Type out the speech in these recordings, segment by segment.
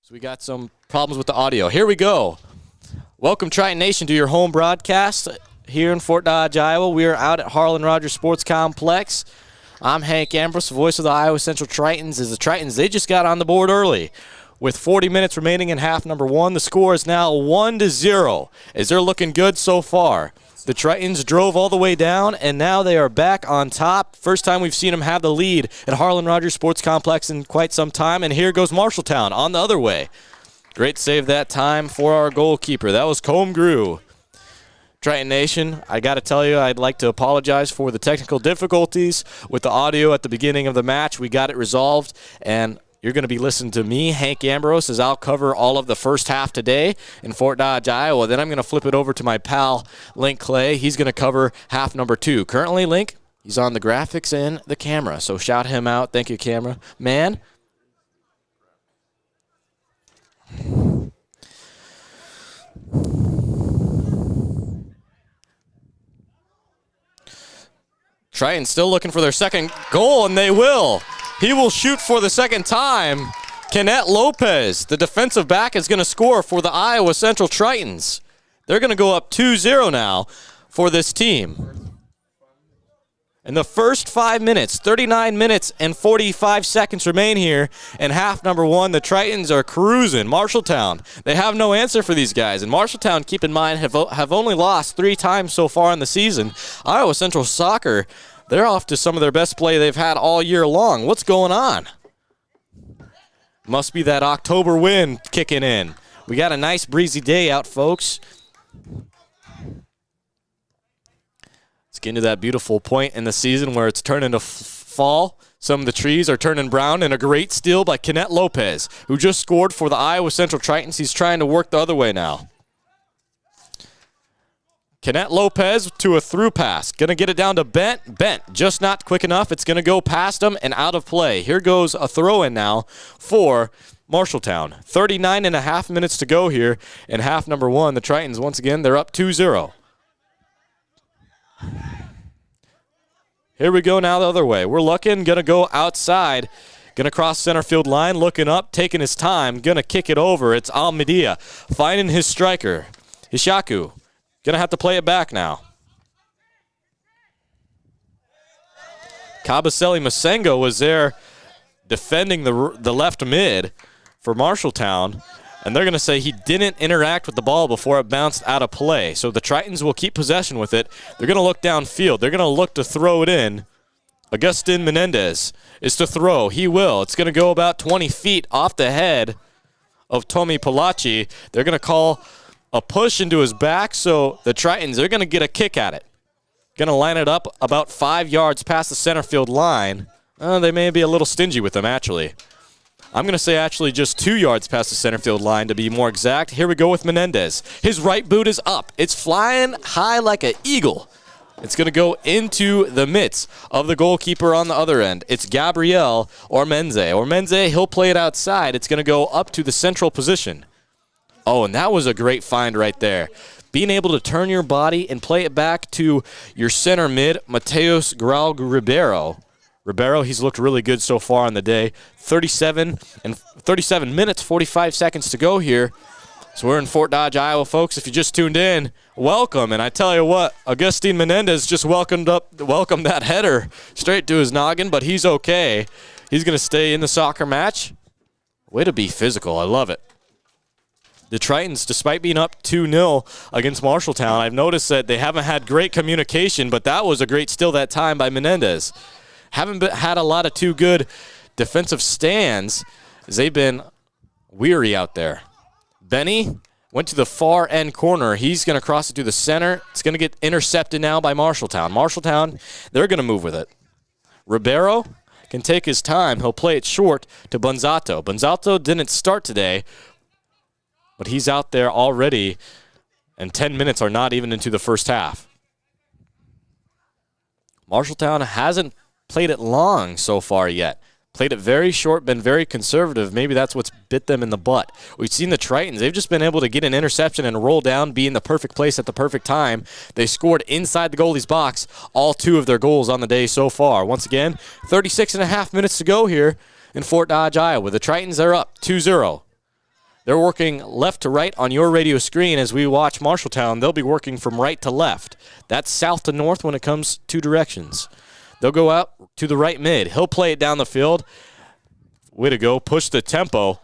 So we got some problems with the audio. Here we go. Welcome, Triton Nation, to your home broadcast here in Fort Dodge, Iowa. We are out at Harlan Rogers Sports Complex. I'm Hank Ambrose, voice of the Iowa Central Tritons. As the Tritons, they just got on the board early. With 40 minutes remaining in half number one, the score is now 1-0, as they're looking good so far. The Tritons drove all the way down, and now they are back on top. First time we've seen them have the lead at Harlan Rogers Sports Complex in quite some time, and here goes Marshalltown on the other way. Great save that time for our goalkeeper. That was Comgrew. Triton Nation, I got to tell you, I'd like to apologize for the technical difficulties with the audio at the beginning of the match. We got it resolved, and you're going to be listening to me, Hank Ambrose, as I'll cover all of the first half today in Fort Dodge, Iowa. Then I'm going to flip it over to my pal, Link Clay. He's going to cover half number two. Currently, Link, he's on the graphics and the camera, so shout him out. Thank you, camera man. Triton still looking for their second goal, and they will. He will shoot for the second time. Kenneth Lopez, the defensive back, is going to score for the Iowa Central Tritons. They're going to go up 2-0 now for this team. In the first 5 minutes, 39 minutes and 45 seconds remain here in half number one. The Tritons are cruising. Marshalltown, they have no answer for these guys. And Marshalltown, keep in mind, have only lost 3 times so far in the season. Iowa Central Soccer, they're off to some of their best play they've had all year long. What's going on? Must be that October wind kicking in. We got a nice breezy day out, folks. Let's get into that beautiful point in the season where it's turning to fall. Some of the trees are turning brown, and a great steal by Kenneth Lopez, who just scored for the Iowa Central Tritons. He's trying to work the other way now. Kenneth Lopez to a through pass. Going to get it down to Bent. Bent, just not quick enough. It's going to go past him and out of play. Here goes a throw-in now for Marshalltown. 39 and a half minutes to go here in half number one. The Tritons, once again, they're up 2-0. Here we go now the other way. We're looking, going to go outside. Going to cross center field line, looking up, taking his time. Going to kick it over. It's Almedia finding his striker, Hishaku. Going to have to play it back now. Kabasele Masengo was there defending the left mid for Marshalltown, and they're going to say he didn't interact with the ball before it bounced out of play. So the Tritons will keep possession with it. They're going to look downfield. They're going to look to throw it in. Agustin Menendez is to throw. He will. It's going to go about 20 feet off the head of Tommy Palachi. They're going to call a push into his back, so the Tritons, they're going to get a kick at it. Going to line it up about 5 yards past the center field line. They may be a little stingy with them, actually. I'm going to say actually just 2 yards past the center field line to be more exact. Here we go with Menendez. His right boot is up. It's flying high like an eagle. It's going to go into the mitts of the goalkeeper on the other end. It's Gabriel Ormenze. Ormenze, he'll play it outside. It's going to go up to the central position. Oh, and that was a great find right there. Being able to turn your body and play it back to your center mid, Mateus Grau Ribeiro. Ribeiro, he's looked really good so far on the day. 37 minutes, 45 seconds to go here. So we're in Fort Dodge, Iowa, folks. If you just tuned in, welcome. And I tell you what, Agustin Menendez just welcomed that header straight to his noggin, but he's okay. He's going to stay in the soccer match. Way to be physical. I love it. The Tritons, despite being up 2-0 against Marshalltown, I've noticed that they haven't had great communication, but that was a great steal that time by Menendez. Haven't had a lot of too good defensive stands as they've been weary out there. Benny went to the far end corner. He's going to cross it to the center. It's going to get intercepted now by Marshalltown. Marshalltown, they're going to move with it. Ribeiro can take his time. He'll play it short to Bonzato. Bonzato didn't start today, but he's out there already, and 10 minutes are not even into the first half. Marshalltown hasn't played it long so far yet. Played it very short, been very conservative. Maybe that's what's bit them in the butt. We've seen the Tritons. They've just been able to get an interception and roll down, be in the perfect place at the perfect time. They scored inside the goalie's box all 2 of their goals on the day so far. Once again, 36 and a half minutes to go here in Fort Dodge, Iowa. The Tritons are up 2-0. They're working left to right on your radio screen as we watch Marshalltown. They'll be working from right to left. That's south to north when it comes two directions. They'll go out to the right mid. He'll play it down the field. Way to go. Push the tempo.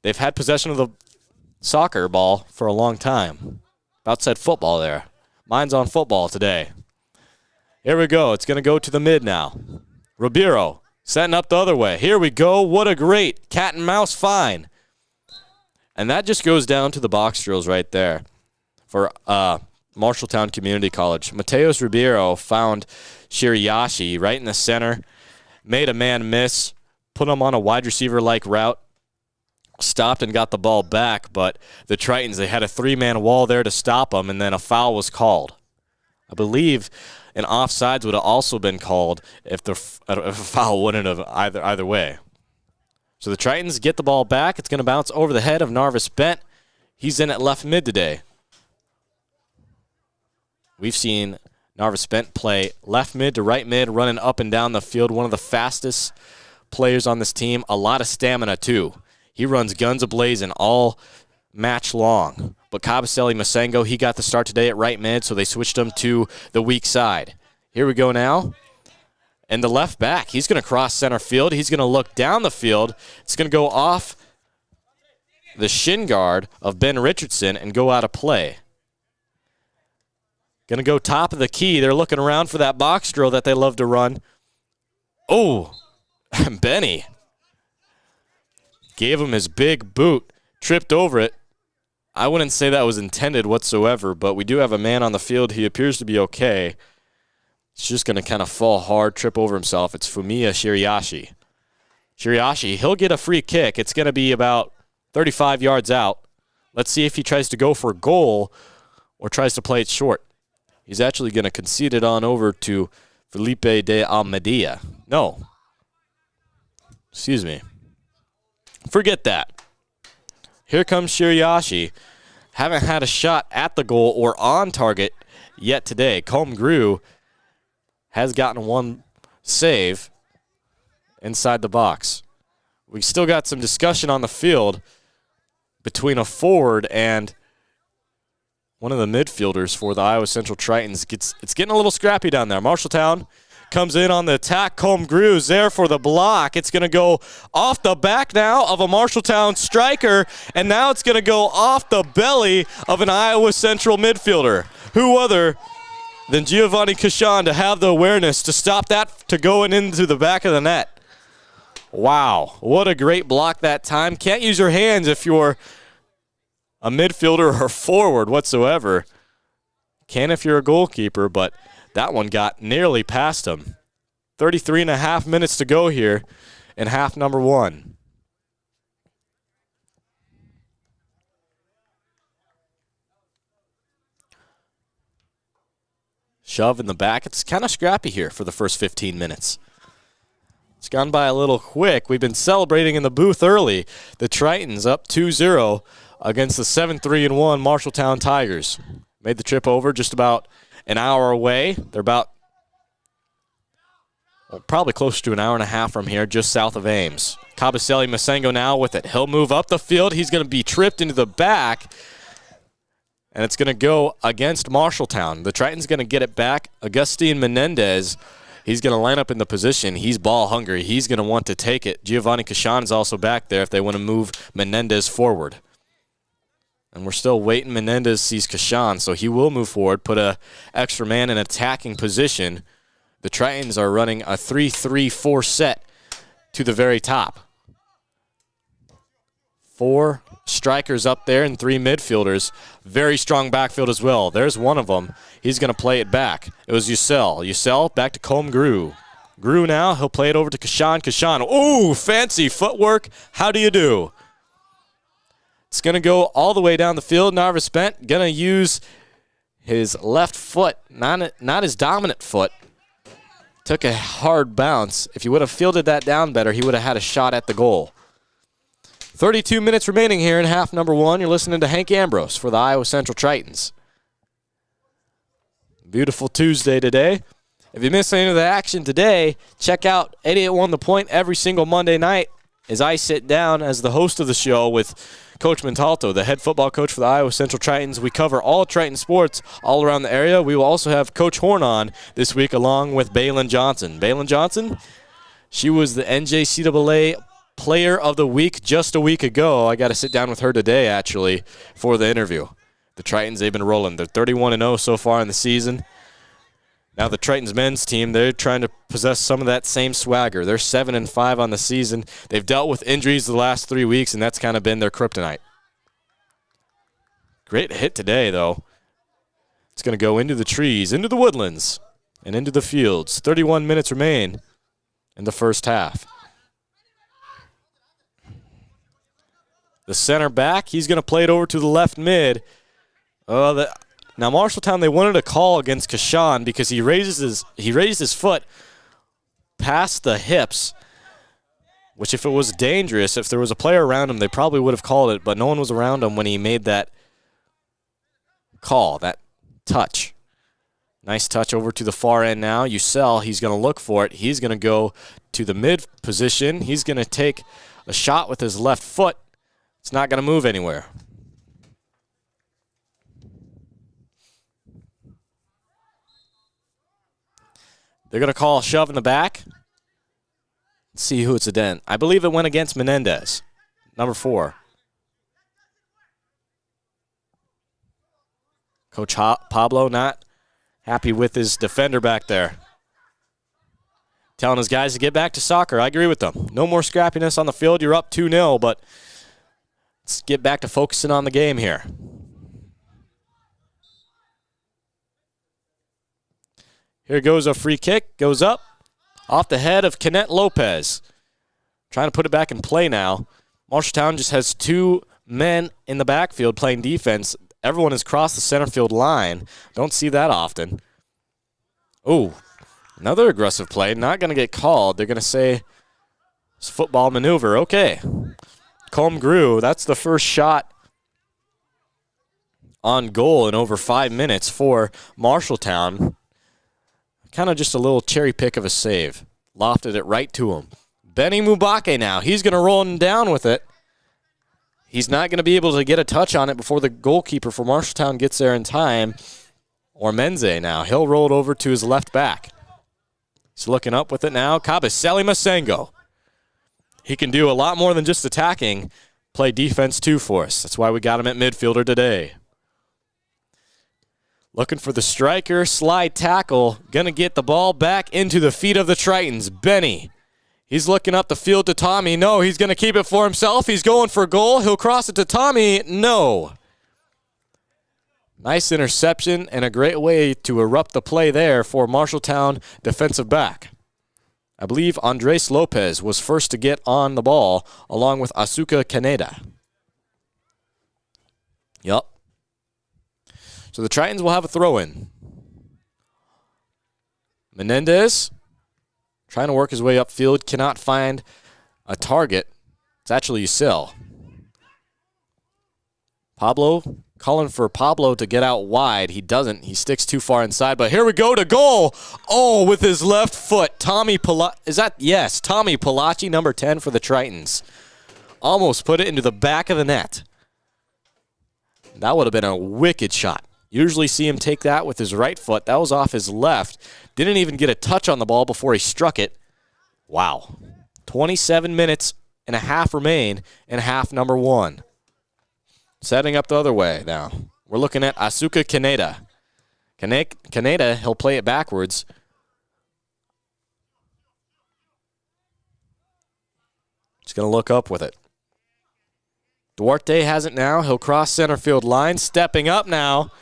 They've had possession of the soccer ball for a long time. About said football there. Mine's on football today. Here we go. It's going to go to the mid now. Ribeiro setting up the other way. Here we go. What a great cat and mouse find. And that just goes down to the box drills right there for Marshalltown Community College. Mateos Ribeiro found Shiriyashi right in the center, made a man miss, put him on a wide receiver-like route, stopped and got the ball back, but the Tritons, they had a three-man wall there to stop them, and then a foul was called. I believe an offsides would have also been called if a foul wouldn't have either way. So the Tritons get the ball back. It's going to bounce over the head of Narvis Bent. He's in at left mid today. We've seen Narvis Bent play left mid to right mid, running up and down the field. One of the fastest players on this team. A lot of stamina, too. He runs guns a-blazing all match long. But Kabasele Masengo, he got the start today at right mid, so they switched him to the weak side. Here we go now. And the left back, he's going to cross center field. He's going to look down the field. It's going to go off the shin guard of Ben Richardson and go out of play. Going to go top of the key. They're looking around for that box drill that they love to run. Oh, Benny gave him his big boot, tripped over it. I wouldn't say that was intended whatsoever, but we do have a man on the field. He appears to be okay. He's just going to kind of fall hard, trip over himself. It's Fumiya Shiriyashi. Shiriyashi, he'll get a free kick. It's going to be about 35 yards out. Let's see if he tries to go for a goal or tries to play it short. He's actually going to concede it on over to Felipe de Almeida. No. Excuse me. Forget that. Here comes Shiriyashi. Haven't had a shot at the goal or on target yet today. Comgrew has gotten one save inside the box. We still got some discussion on the field between a forward and one of the midfielders for the Iowa Central Tritons. It's getting a little scrappy down there. Marshalltown comes in on the attack. Comgrew's there for the block. It's going to go off the back now of a Marshalltown striker, and now it's going to go off the belly of an Iowa Central midfielder. Who other than Giovanni Kashan to have the awareness to stop that to going into the back of the net. Wow, what a great block that time. Can't use your hands if you're a midfielder or forward whatsoever. Can if you're a goalkeeper, but that one got nearly past him. 33 and a half minutes to go here in half number one. Shove in the back. It's kind of scrappy here for the first 15 minutes. It's gone by a little quick. We've been celebrating in the booth early. The Tritons up 2-0 against the 7-3-1 Marshalltown Tigers. Made the trip over just about an hour away. They're about probably close to an hour and a half from here, just south of Ames. Kabasele Masengo now with it. He'll move up the field. He's going to be tripped into the back. And it's going to go against Marshalltown. The Tritons going to get it back. Agustin Menendez, he's going to line up in the position. He's ball hungry. He's going to want to take it. Giovanni Kashan is also back there if they want to move Menendez forward. And we're still waiting. Menendez sees Kashan, so he will move forward, put a extra man in attacking position. The Tritons are running a 3-3-4 set to the very top. 4 strikers up there and 3 midfielders. Very strong backfield as well. There's one of them. He's going to play it back. It was Yusel. Yusel back to Comgrew. Grew now. He'll play it over to Kashan. Kashan. Ooh, fancy footwork. How do you do? It's going to go all the way down the field. Narvis Bent going to use his left foot, not his dominant foot. Took a hard bounce. If he would have fielded that down better, he would have had a shot at the goal. 32 minutes remaining here in half number one. You're listening to Hank Ambrose for the Iowa Central Tritons. Beautiful Tuesday today. If you missed any of the action today, check out 88.1 The Point every single Monday night as I sit down as the host of the show with Coach Montalto, the head football coach for the Iowa Central Tritons. We cover all Triton sports all around the area. We will also have Coach Horn on this week along with Baylin Johnson. Baylin Johnson, she was the NJCAA Player of the Week just a week ago. I got to sit down with her today, actually, for the interview. The Tritons, they've been rolling. They're 31-0 so far in the season. Now the Tritons men's team, they're trying to possess some of that same swagger. They're 7-5 on the season. They've dealt with injuries the last 3 weeks, and that's kind of been their kryptonite. Great hit today, though. It's going to go into the trees, into the woodlands, and into the fields. 31 minutes remain in the first half. The center back, he's going to play it over to the left mid. Now, Marshalltown, they wanted a call against Kashan because he raised his foot past the hips, which if it was dangerous, if there was a player around him, they probably would have called it, but no one was around him when he made that call, that touch. Nice touch over to the far end now. Ucell, he's going to look for it. He's going to go to the mid position. He's going to take a shot with his left foot. It's not going to move anywhere. They're going to call a shove in the back. Let's see who it's against. I believe it went against Menendez, number 4. Coach Pablo not happy with his defender back there. Telling his guys to get back to soccer. I agree with them. No more scrappiness on the field. You're up 2-0, but let's get back to focusing on the game here. Here goes a free kick, goes up, off the head of Kenneth Lopez. Trying to put it back in play now. Marshalltown just has 2 men in the backfield playing defense. Everyone has crossed the center field line. Don't see that often. Oh, another aggressive play. Not going to get called. They're going to say it's football maneuver. Okay. Colm grew. That's the first shot on goal in over 5 minutes for Marshalltown. Kind of just a little cherry pick of a save. Lofted it right to him. Benny Mubake now. He's going to roll him down with it. He's not going to be able to get a touch on it before the goalkeeper for Marshalltown gets there in time. Or Menze now. He'll roll it over to his left back. He's looking up with it now. Kabasele Masengo. He can do a lot more than just attacking. Play defense too for us. That's why we got him at midfielder today. Looking for the striker, slide tackle. Going to get the ball back into the feet of the Tritons. Benny. He's looking up the field to Tommy. No, he's going to keep it for himself. He's going for goal. He'll cross it to Tommy. No. Nice interception and a great way to erupt the play there for Marshalltown defensive back. I believe Andres Lopez was first to get on the ball along with Asuka Kaneda. Yup. So the Tritons will have a throw-in. Menendez trying to work his way upfield, cannot find a target. It's actually Ucell. Pablo calling for Pablo to get out wide. He doesn't. He sticks too far inside. But here we go to goal. Oh, with his left foot. Tommy Palachi, number 10 for the Tritons. Almost put it into the back of the net. That would have been a wicked shot. Usually see him take that with his right foot. That was off his left. Didn't even get a touch on the ball before he struck it. Wow. 27 minutes and a half remain in half number 1. Setting up the other way now. We're looking at Asuka Kaneda. Kaneda, he'll play it backwards. Just going to look up with it. Duarte has it now. He'll cross center field line. Stepping up now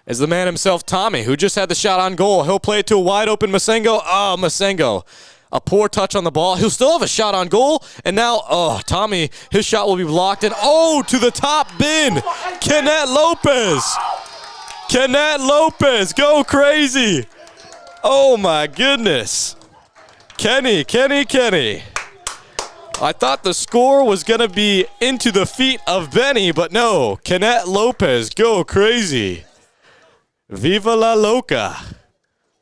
is the man himself, Tommy, who just had the shot on goal. He'll play it to a wide open Masengo. Oh, Masengo. A poor touch on the ball. He'll still have a shot on goal. And now, Tommy, his shot will be blocked. And, to the top bin. Kenneth Lopez. Kenneth Lopez. Go crazy. Oh, my goodness. Kenny. I thought the score was going to be into the feet of Benny, but no. Kenneth Lopez. Go crazy. Viva la Loca.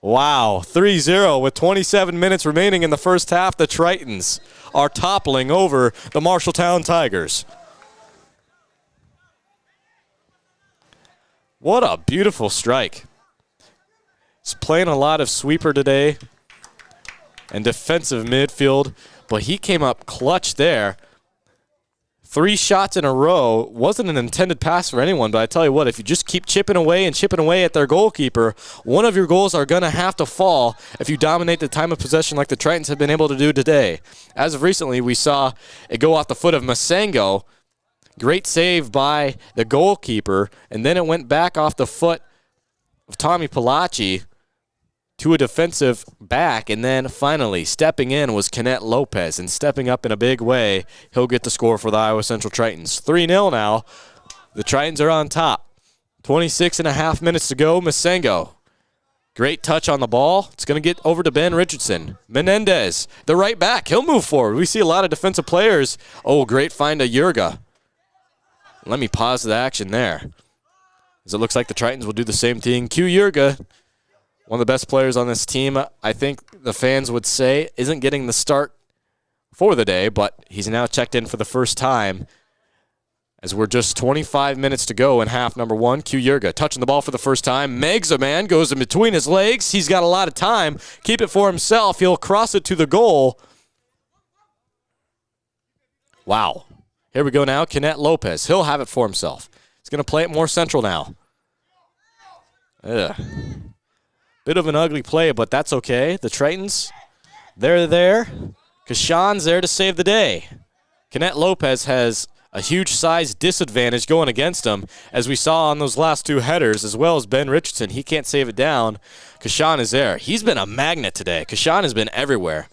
Wow, 3-0 with 27 minutes remaining in the first half. The Tritons are toppling over the Marshalltown Tigers. What a beautiful strike. He's playing a lot of sweeper today and defensive midfield, but he came up clutch there. 3 shots in a row. Wasn't an intended pass for anyone, but I tell you what, if you just keep chipping away at their goalkeeper, one of your goals are going to have to fall if you dominate the time of possession like the Tritons have been able to do today. As of recently, we saw it go off the foot of Masengo. Great save by the goalkeeper, and then it went back off the foot of Tommy Palachi to a defensive back, and then finally stepping in was Kenneth Lopez, and stepping up in a big way, he'll get the score for the Iowa Central Tritons. 3-0 now. The Tritons are on top. 26.5 minutes to go. Masengo. Great touch on the ball. It's going to get over to Ben Richardson. Menendez, the right back. He'll move forward. We see a lot of defensive players. Oh, great find of Yurga. Let me pause the action there, as it looks like the Tritons will do the same thing. Q Yurga, one of the best players on this team, I think the fans would say, isn't getting the start for the day, but he's now checked in for the first time as we're just 25 minutes to go in half number 1. Q Yurga touching the ball for the first time. Megza, man, goes in between his legs. He's got a lot of time. Keep it for himself. He'll cross it to the goal. Wow. Here we go now. Kenneth Lopez. He'll have it for himself. He's going to play it more central now. Ugh. Bit of an ugly play, but that's okay. The Tritons, they're there. Kashan's there to save the day. Kenneth Lopez has a huge size disadvantage going against him, as we saw on those last 2 headers, as well as Ben Richardson. He can't save it down. Kashan is there. He's been a magnet today. Kashan has been everywhere.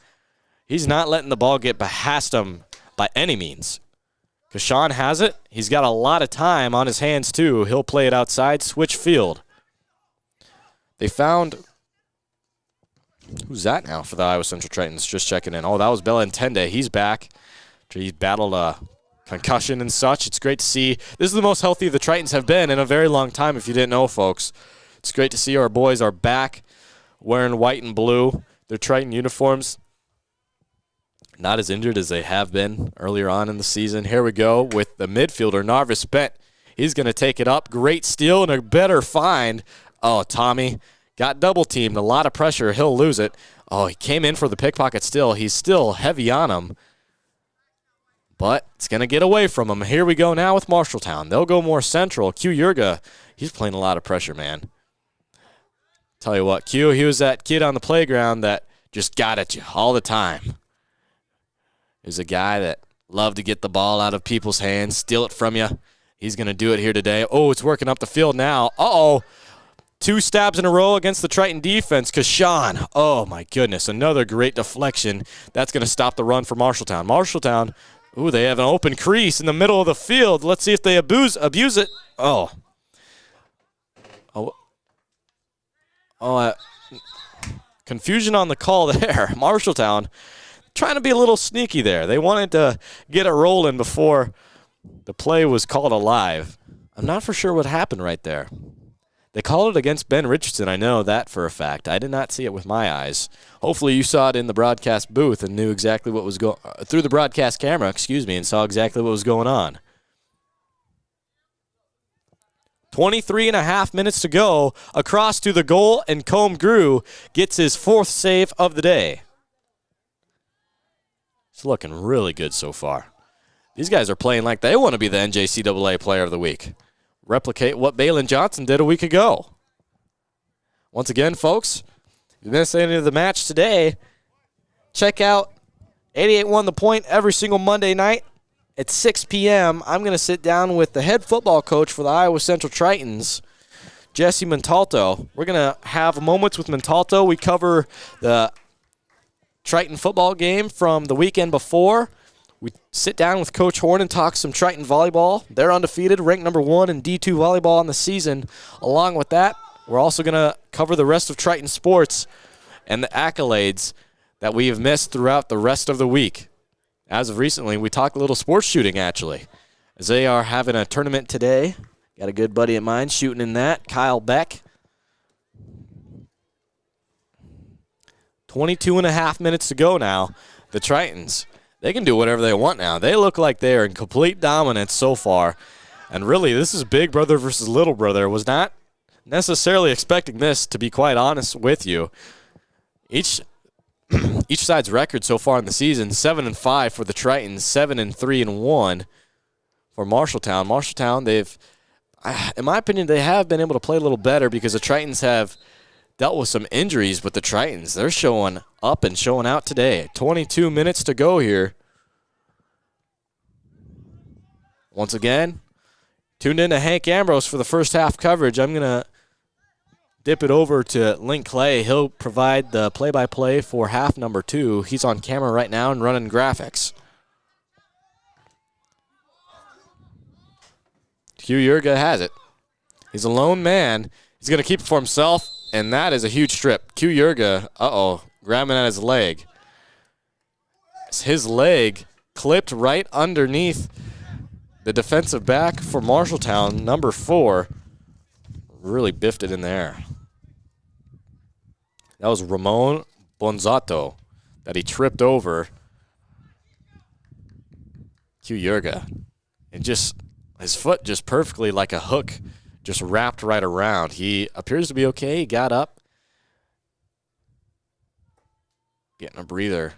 He's not letting the ball get past him by any means. Kashan has it. He's got a lot of time on his hands, too. He'll play it outside, switch field. They found, who's that now for the Iowa Central Tritons? Just checking in. Oh, that was Belentende. He's back. He's battled a concussion and such. It's great to see. This is the most healthy the Tritons have been in a very long time, if you didn't know, folks. It's great to see our boys are back wearing white and blue. Their Triton uniforms, not as injured as they have been earlier on in the season. Here we go with the midfielder, Narvis Bent. He's going to take it up. Great steal and a better find. Oh, Tommy got double-teamed. A lot of pressure. He'll lose it. Oh, he came in for the pickpocket still. He's still heavy on him. But it's going to get away from him. Here we go now with Marshalltown. They'll go more central. Q Yurga, he's playing a lot of pressure, man. Tell you what, Q, he was that kid on the playground that just got at you all the time. He was a guy that loved to get the ball out of people's hands, steal it from you. He's going to do it here today. Oh, it's working up the field now. Uh-oh. 2 stabs in a row against the Triton defense. Kashan, oh my goodness, another great deflection. That's going to stop the run for Marshalltown. Marshalltown, ooh, they have an open crease in the middle of the field. Let's see if they abuse it. Oh. Confusion on the call there. Marshalltown trying to be a little sneaky there. They wanted to get it rolling before the play was called alive. I'm not for sure what happened right there. They called it against Ben Richardson. I know that for a fact. I did not see it with my eyes. Hopefully you saw it in the broadcast booth and knew exactly what was going through the broadcast camera, and saw exactly what was going on. 23.5 minutes to go. Across to the goal, and Combe Grew gets his 4th save of the day. It's looking really good so far. These guys are playing like they want to be the NJCAA Player of the Week. Replicate what Balin Johnson did a week ago. Once again, folks, if you missed any of the match today, check out 88.1 The Point every single Monday night at 6 p.m. I'm going to sit down with the head football coach for the Iowa Central Tritons, Jesse Montalto. We're going to have moments with Montalto. We cover the Triton football game from the weekend before. We sit down with Coach Horn and talk some Triton volleyball. They're undefeated, ranked number 1 in D2 volleyball on the season. Along with that, we're also going to cover the rest of Triton sports and the accolades that we have missed throughout the rest of the week. As of recently, we talked a little sports shooting, actually, as they are having a tournament today. Got a good buddy of mine shooting in that, Kyle Beck. 22.5 minutes to go now. The Tritons, they can do whatever they want now. They look like they are in complete dominance so far. And really, this is big brother versus little brother. It was not necessarily expecting this, to be quite honest with you. Each side's record so far in the season, 7-5 for the Tritons, 7-3-1 for Marshalltown. Marshalltown, they've, in my opinion, they have been able to play a little better because the Tritons have dealt with some injuries, but the Tritons, they're showing up and showing out today. 22 minutes to go here. Once again, tuned in to Hank Ambrose for the first half coverage. I'm going to dip it over to Link Clay. He'll provide the play-by-play for half number 2. He's on camera right now and running graphics. Hugh Yurga has it. He's a lone man. He's going to keep it for himself, and that is a huge strip. Hugh Yurga, grabbing at his leg. His leg clipped right underneath the defensive back for Marshalltown, number 4. Really biffed it in the air. That was Ramon Bonzato that he tripped over Hugh Yurga. And just his foot just perfectly like a hook just wrapped right around. He appears to be okay. He got up. Getting a breather.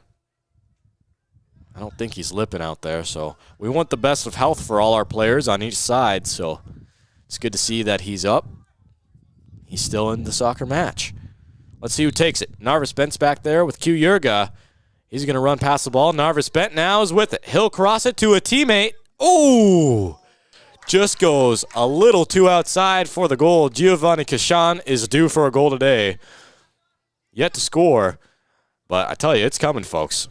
I don't think he's lipping out there, so we want the best of health for all our players on each side, so it's good to see that he's up. He's still in the soccer match. Let's see who takes it. Narvis Bent's back there with Q Yurga. He's going to run past the ball. Narvis Bent now is with it. He'll cross it to a teammate. Ooh! Just goes a little too outside for the goal. Giovanni Kashan is due for a goal today. Yet to score, but I tell you, it's coming, folks.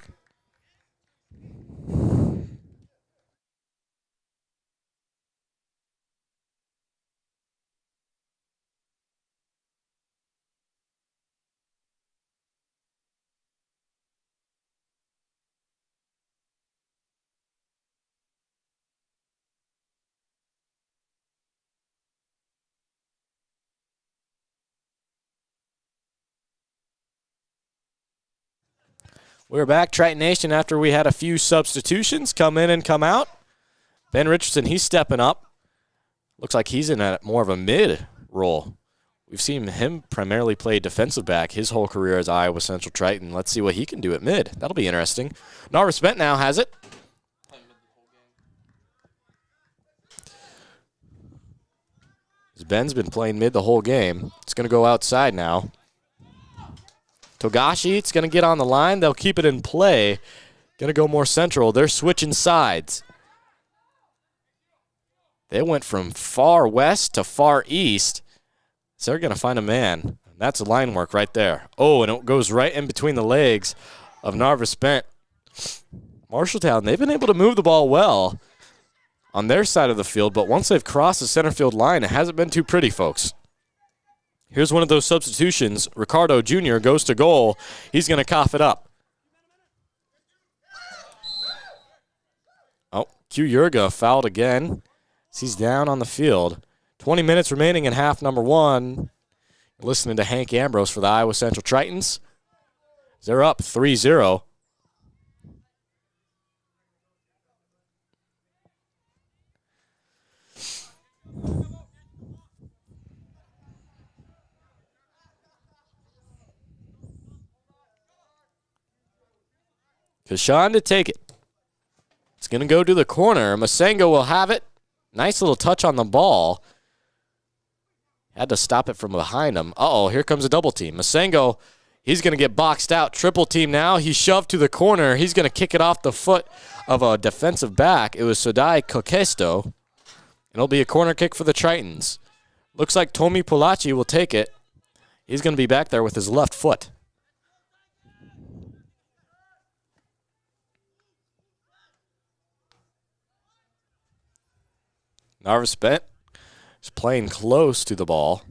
We're back, Triton Nation, after we had a few substitutions come in and come out. Ben Richardson, he's stepping up. Looks like he's in more of a mid role. We've seen him primarily play defensive back his whole career as Iowa Central Triton. Let's see what he can do at mid. That'll be interesting. Narvis Bent now has it. Ben's been playing mid the whole game. It's going to go outside now. Togashi, it's going to get on the line. They'll keep it in play. Going to go more central. They're switching sides. They went from far west to far east. So they're going to find a man. That's a line work right there. Oh, and it goes right in between the legs of Narvis Bent. Marshalltown, they've been able to move the ball well on their side of the field, but once they've crossed the center field line, it hasn't been too pretty, folks. Here's one of those substitutions. Ricardo Jr. goes to goal. He's going to cough it up. Oh, Q Yurga fouled again. He's down on the field. 20 minutes remaining in half number 1. You're listening to Hank Ambrose for the Iowa Central Tritons. They're up 3-0. Kashan to take it. It's going to go to the corner. Masengo will have it. Nice little touch on the ball. Had to stop it from behind him. Uh-oh, here comes a double team. Masengo, he's going to get boxed out. Triple team now. He's shoved to the corner. He's going to kick it off the foot of a defensive back. It was Sodai Kokesto. It'll be a corner kick for the Tritons. Looks like Tomi Polacci will take it. He's going to be back there with his left foot. Narvis Bent is playing close to the ball.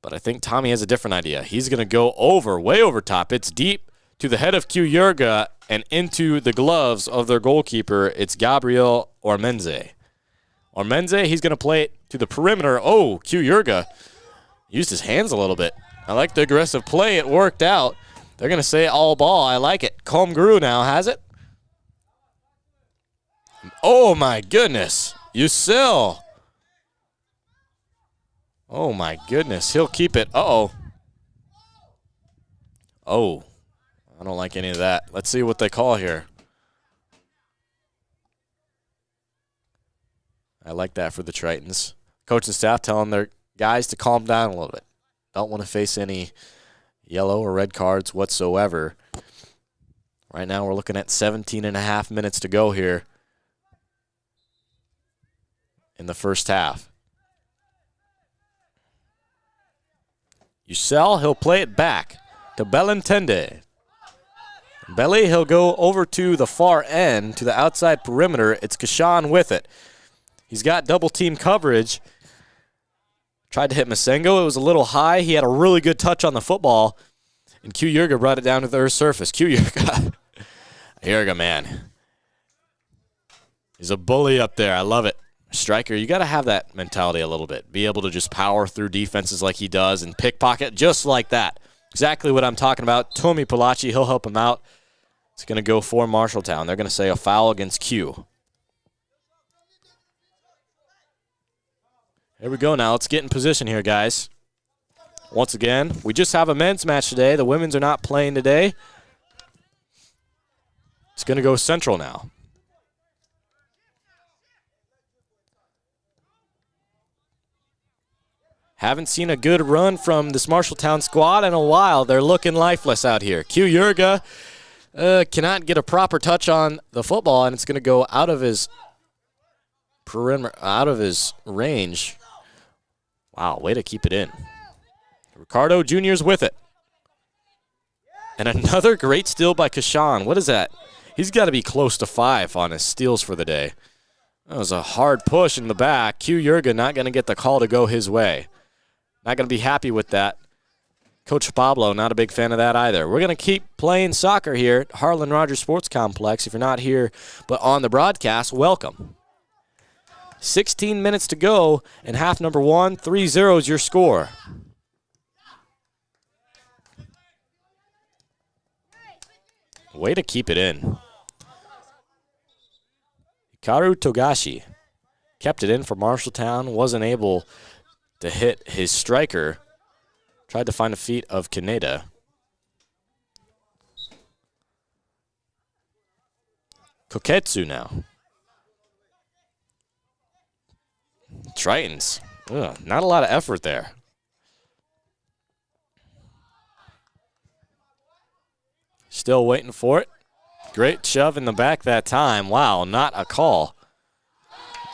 But I think Tommy has a different idea. He's going to go over, way over top. It's deep to the head of Q Yurga and into the gloves of their goalkeeper. It's Gabriel Ormenze. Ormenze, he's going to play it to the perimeter. Oh, Q Yurga used his hands a little bit. I like the aggressive play. It worked out. They're going to say all ball. I like it. Comgru now has it. Oh, my goodness. Usil. Oh, my goodness. He'll keep it. Uh-oh. Oh, I don't like any of that. Let's see what they call here. I like that for the Tritons. Coach and staff telling their guys to calm down a little bit. Don't want to face any yellow or red cards whatsoever. Right now we're looking at 17 and a half minutes to go here in the first half. Ucell, he'll play it back to Belintende. Belly, he'll go over to the far end, to the outside perimeter. It's Kashan with it. He's got double team coverage. Tried to hit Masengo. It was a little high. He had a really good touch on the football. And Q Yurga brought it down to the earth surface. Q Yurga. Yurga, man. He's a bully up there. I love it. Striker, you got to have that mentality a little bit. Be able to just power through defenses like he does and pickpocket just like that. Exactly what I'm talking about. Tomi Palachi, he'll help him out. It's going to go for Marshalltown. They're going to say a foul against Q. Here we go now. Let's get in position here, guys. Once again, we just have a men's match today. The women's are not playing today. It's going to go Central now. Haven't seen a good run from this Marshalltown squad in a while. They're looking lifeless out here. Q Yurga cannot get a proper touch on the football, and it's going to go out of his perimeter, out of his range. Wow, way to keep it in. Ricardo Jr.'s with it. And another great steal by Kashan. What is that? He's got to be close to 5 on his steals for the day. That was a hard push in the back. Q Yurga not going to get the call to go his way. Not going to be happy with that. Coach Pablo, not a big fan of that either. We're going to keep playing soccer here at Harlan Rogers Sports Complex. If you're not here but on the broadcast, welcome. 16 minutes to go in half number 1. 3-0 is your score. Way to keep it in. Hikaru Togashi kept it in for Marshalltown. Wasn't able to hit his striker. Tried to find the feet of Kaneda. Koketsu now. Tritons. Ugh, not a lot of effort there. Still waiting for it. Great shove in the back that time. Wow, not a call.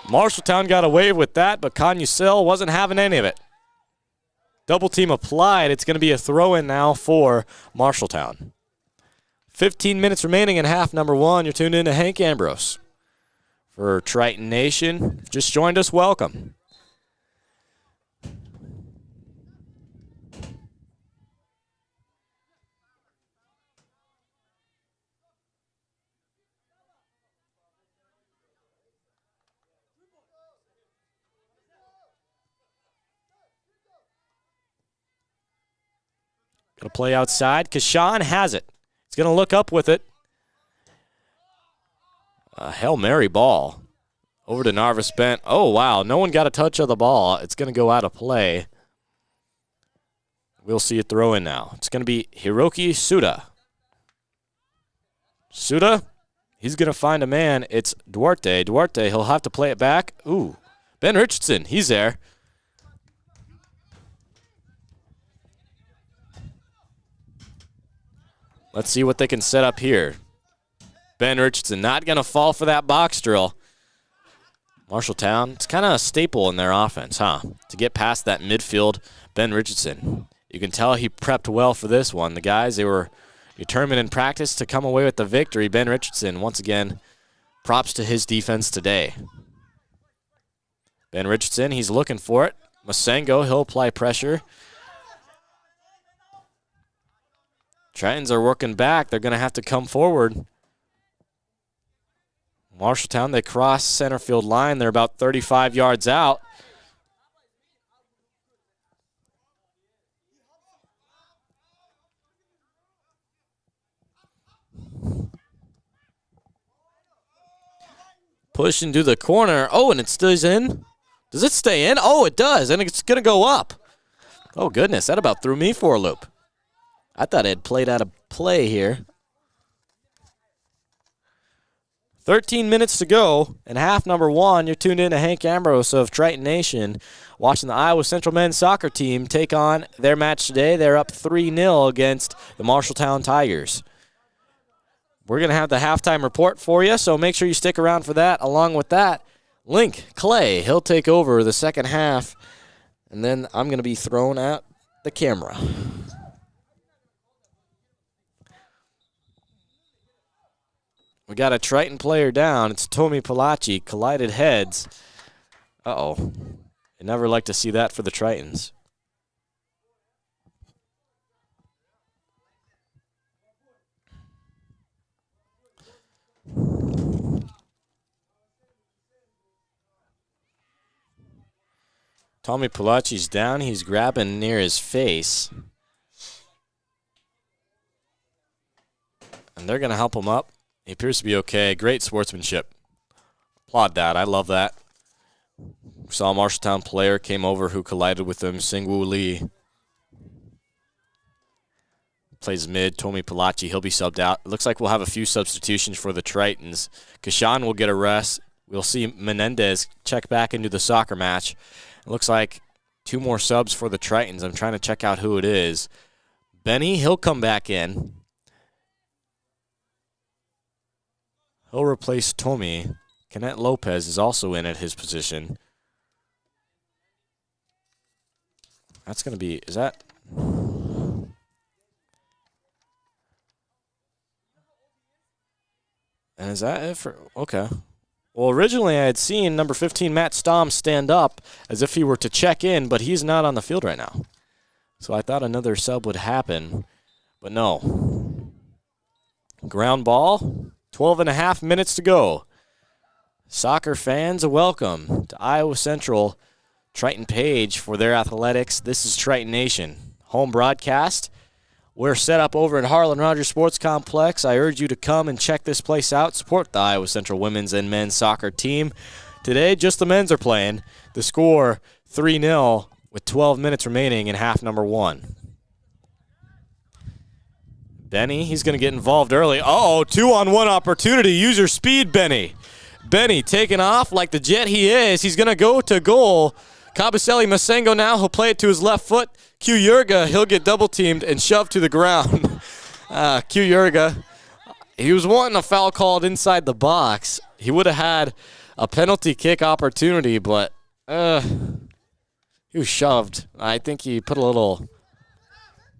Marshalltown got away with that, but Conyucel wasn't having any of it. Double team applied. It's going to be a throw-in now for Marshalltown. 15 minutes remaining in half number 1. You're tuned in to Hank Ambrose. For Triton Nation, just joined us, welcome. Going to play outside. Kashan has it. He's going to look up with it. A Hail Mary ball. Over to Narvis Bent. Oh, wow. No one got a touch of the ball. It's going to go out of play. We'll see it throw in now. It's going to be Hiroki Suda. Suda, he's going to find a man. It's Duarte. Duarte, he'll have to play it back. Ooh. Ben Richardson, he's there. Let's see what they can set up here. Ben Richardson not going to fall for that box drill. Marshalltown, it's kind of a staple in their offense, huh? To get past that midfield, Ben Richardson. You can tell he prepped well for this one. The guys, they were determined in practice to come away with the victory. Ben Richardson, once again, props to his defense today. Ben Richardson, he's looking for it. Masengo, he'll apply pressure. Tritons are working back. They're going to have to come forward. Marshalltown, they cross center field line. They're about 35 yards out. Push into the corner. Oh, and it stays in. Does it stay in? Oh, it does, and it's going to go up. Oh, goodness, that about threw me for a loop. I thought it had played out of play here. 13 minutes to go in half number one. You're tuned in to Hank Ambrose of Triton Nation, watching the Iowa Central men's soccer team take on their match today. They're up 3-0 against the Marshalltown Tigers. We're going to have the halftime report for you, so make sure you stick around for that. Along with that, Link Clay, he'll take over the second half, and then I'm going to be thrown at the camera. We got a Triton player down. It's Tommy Palachi. Collided heads. Uh-oh. I never like to see that for the Tritons. Tommy Palachi's down. He's grabbing near his face. And they're going to help him up. He appears to be okay. Great sportsmanship. Applaud that. I love that. Saw a Marshalltown player came over who collided with him. Singwoo Lee plays mid. Tommy Palachi, he'll be subbed out. It looks like we'll have a few substitutions for the Tritons. Kashan will get a rest. We'll see Menendez check back into the soccer match. It looks like 2 more subs for the Tritons. I'm trying to check out who it is. Benny, he'll come back in. He'll replace Tommy. Kenneth Lopez is also in at his position. That's going to be, is that? And is that it for, okay. Well, originally I had seen number 15, Matt Stom, stand up as if he were to check in, but he's not on the field right now. So I thought another sub would happen, but no. Ground ball. 12.5 minutes to go. Soccer fans, welcome to Iowa Central Triton Page for their athletics. This is Triton Nation. Home broadcast. We're set up over at Harlan Rogers Sports Complex. I urge you to come and check this place out. Support the Iowa Central women's and men's soccer team. Today, just the men's are playing. The score, 3-0 with 12 minutes remaining in half number one. Benny, he's going to get involved early. Uh-oh, 2-on-1 opportunity. Use your speed, Benny. Benny taking off like the jet he is. He's going to go to goal. Cabaselli Masengo now. He'll play it to his left foot. Q Yurga, he'll get double-teamed and shoved to the ground. Q Yurga, he was wanting a foul called inside the box. He would have had a penalty kick opportunity, but he was shoved. I think he put a little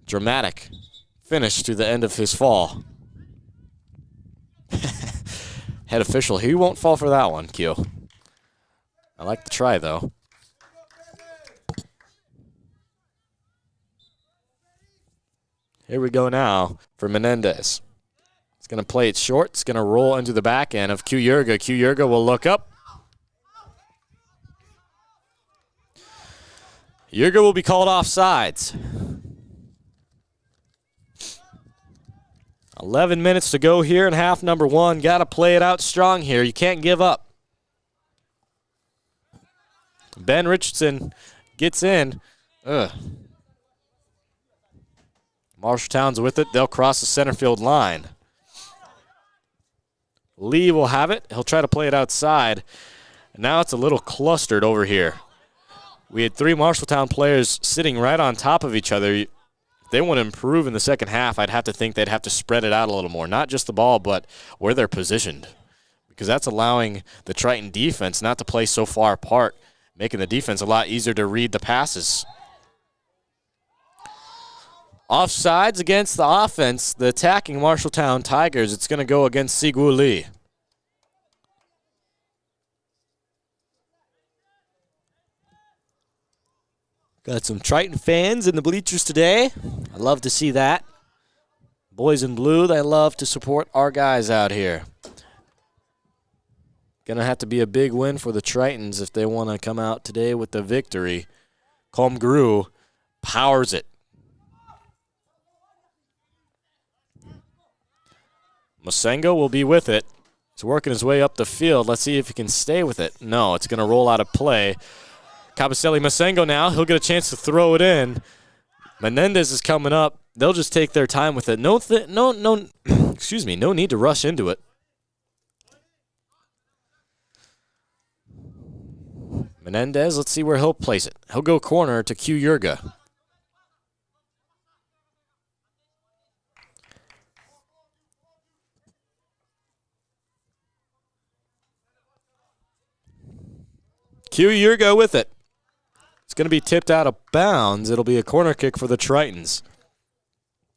dramatic finish to the end of his fall. Head official, he won't fall for that one, Q. I like the try, though. Here we go now for Menendez. He's going to play it short. It's going to roll into the back end of Q Yurga. Q Yurga will look up. Yurga will be called offsides. 11 minutes to go here in half number one. Got to play it out strong here. You can't give up. Ben Richardson gets in. Marshalltown's with it. They'll cross the center field line. Lee will have it. He'll try to play it outside. And now it's a little clustered over here. We had 3 Marshalltown players sitting right on top of each other. If they want to improve in the second half, I'd have to think they'd have to spread it out a little more. Not just the ball, but where they're positioned. Because that's allowing the Triton defense not to play so far apart, making the defense a lot easier to read the passes. Offsides against the offense, the attacking Marshalltown Tigers. It's going to go against Sigwoo Lee. Got some Triton fans in the bleachers today. I love to see that. Boys in blue, they love to support our guys out here. Going to have to be a big win for the Tritons if they want to come out today with the victory. Comgru powers it. Masengo will be with it. He's working his way up the field. Let's see if he can stay with it. No, it's going to roll out of play. Cabaselli Masengo now. He'll get a chance to throw it in. Menendez is coming up. They'll just take their time with it. No, excuse me, no need to rush into it. Menendez, let's see where he'll place it. He'll go corner to Q Yurga. Q Yurga with it. It's going to be tipped out of bounds. It'll be a corner kick for the Tritons.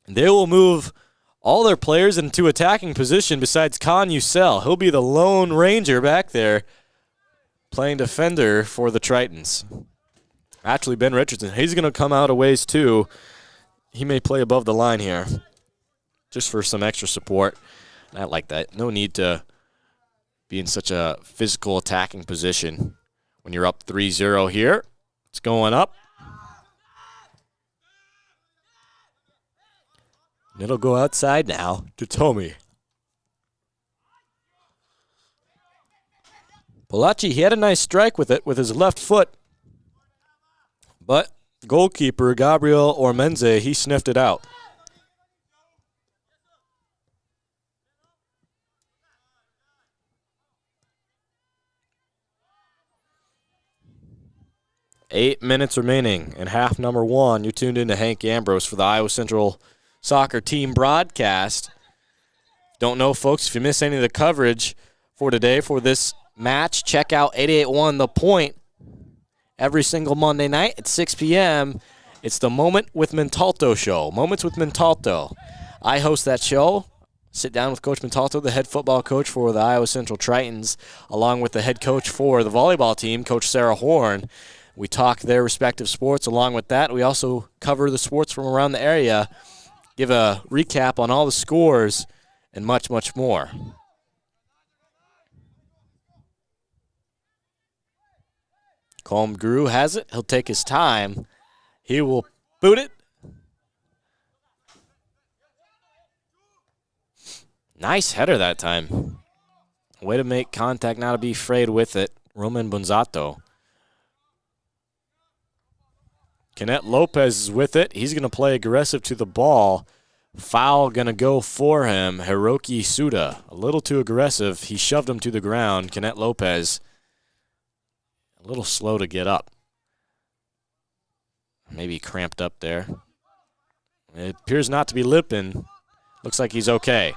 They will move all their players into attacking position besides Khan Usel. He'll be the lone ranger back there playing defender for the Tritons. Actually, Ben Richardson, he's going to come out a ways too. He may play above the line here just for some extra support. I like that. No need to be in such a physical attacking position when you're up 3-0 here. It's going up. And it'll go outside now to Tommy. Palachi, he had a nice strike with it with his left foot. But goalkeeper Gabriel Ormenze, he sniffed it out. Eight minutes remaining in half number one. You're tuned in to Hank Ambrose for the Iowa Central Soccer Team broadcast. Don't know, folks, if you miss any of the coverage for today for this match, check out 88.1 The Point every single Monday night at 6 p.m. It's the Moment with Montalto show. Moments with Montalto. I host that show. Sit down with Coach Montalto, the head football coach for the Iowa Central Tritons, along with the head coach for the volleyball team, Coach Sarah Horn. We talk their respective sports. Along with that, we also cover the sports from around the area, give a recap on all the scores, and much, much more. Colm Gru has it. He'll take his time. He will boot it. Nice header that time. Way to make contact, not to be afraid with it. Roman Bonzato. Kenneth Lopez is with it. He's going to play aggressive to the ball. Foul going to go for him. Hiroki Suda, a little too aggressive. He shoved him to the ground. Kenneth Lopez, a little slow to get up. Maybe cramped up there. It appears not to be limping. Looks like he's okay.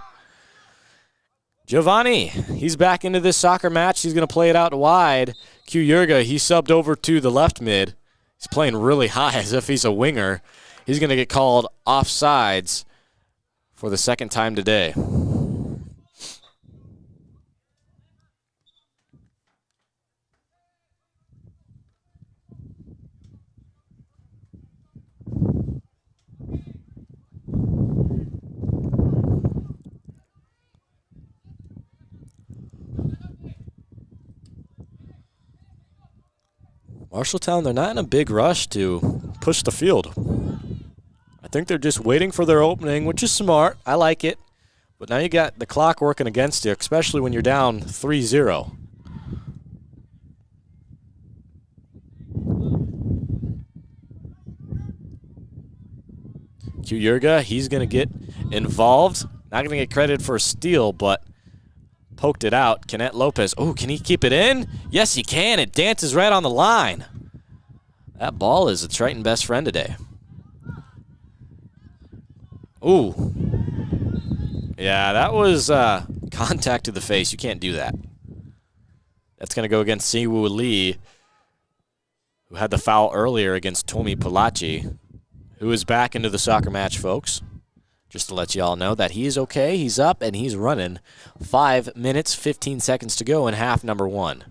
Giovanni, he's back into this soccer match. He's going to play it out wide. Q Yurga, he subbed over to the left mid. He's playing really high as if he's a winger. He's going to get called offsides for the second time today. Marshalltown, they're not in a big rush to push the field. I think they're just waiting for their opening, which is smart. I like it. But now you got the clock working against you, especially when you're down 3-0. Q Yurga, he's going to get involved. Not going to get credit for a steal, but poked it out. Kenneth Lopez. Oh, can he keep it in? Yes, he can. It dances right on the line. That ball is a Triton best friend today. Ooh. Yeah, that was contact to the face. You can't do that. That's going to go against Siwoo Lee, who had the foul earlier against Tomi Palachi, who is back into the soccer match, folks. Just to let you all know that he is okay. He's up and he's running. 5 minutes, 15 seconds to go in half number one.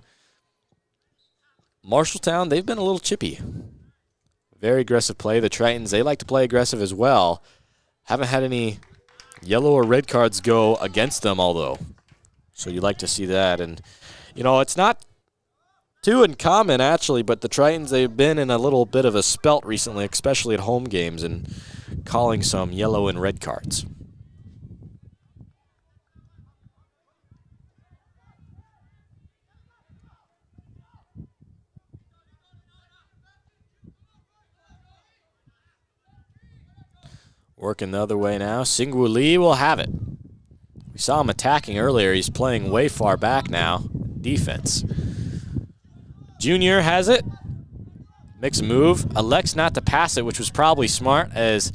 Marshalltown, they've been a little chippy. Very aggressive play. The Tritons, they like to play aggressive as well. Haven't had any yellow or red cards go against them, although. So you like to see that. And, you know, it's not too uncommon, actually, but the Tritons, they've been in a little bit of a spelt recently, especially at home games, and calling some yellow and red cards. Working the other way now. Singwoo Lee will have it. We saw him attacking earlier. He's playing way far back now. Defense. Junior has it. Makes a move. Elects not to pass it, which was probably smart as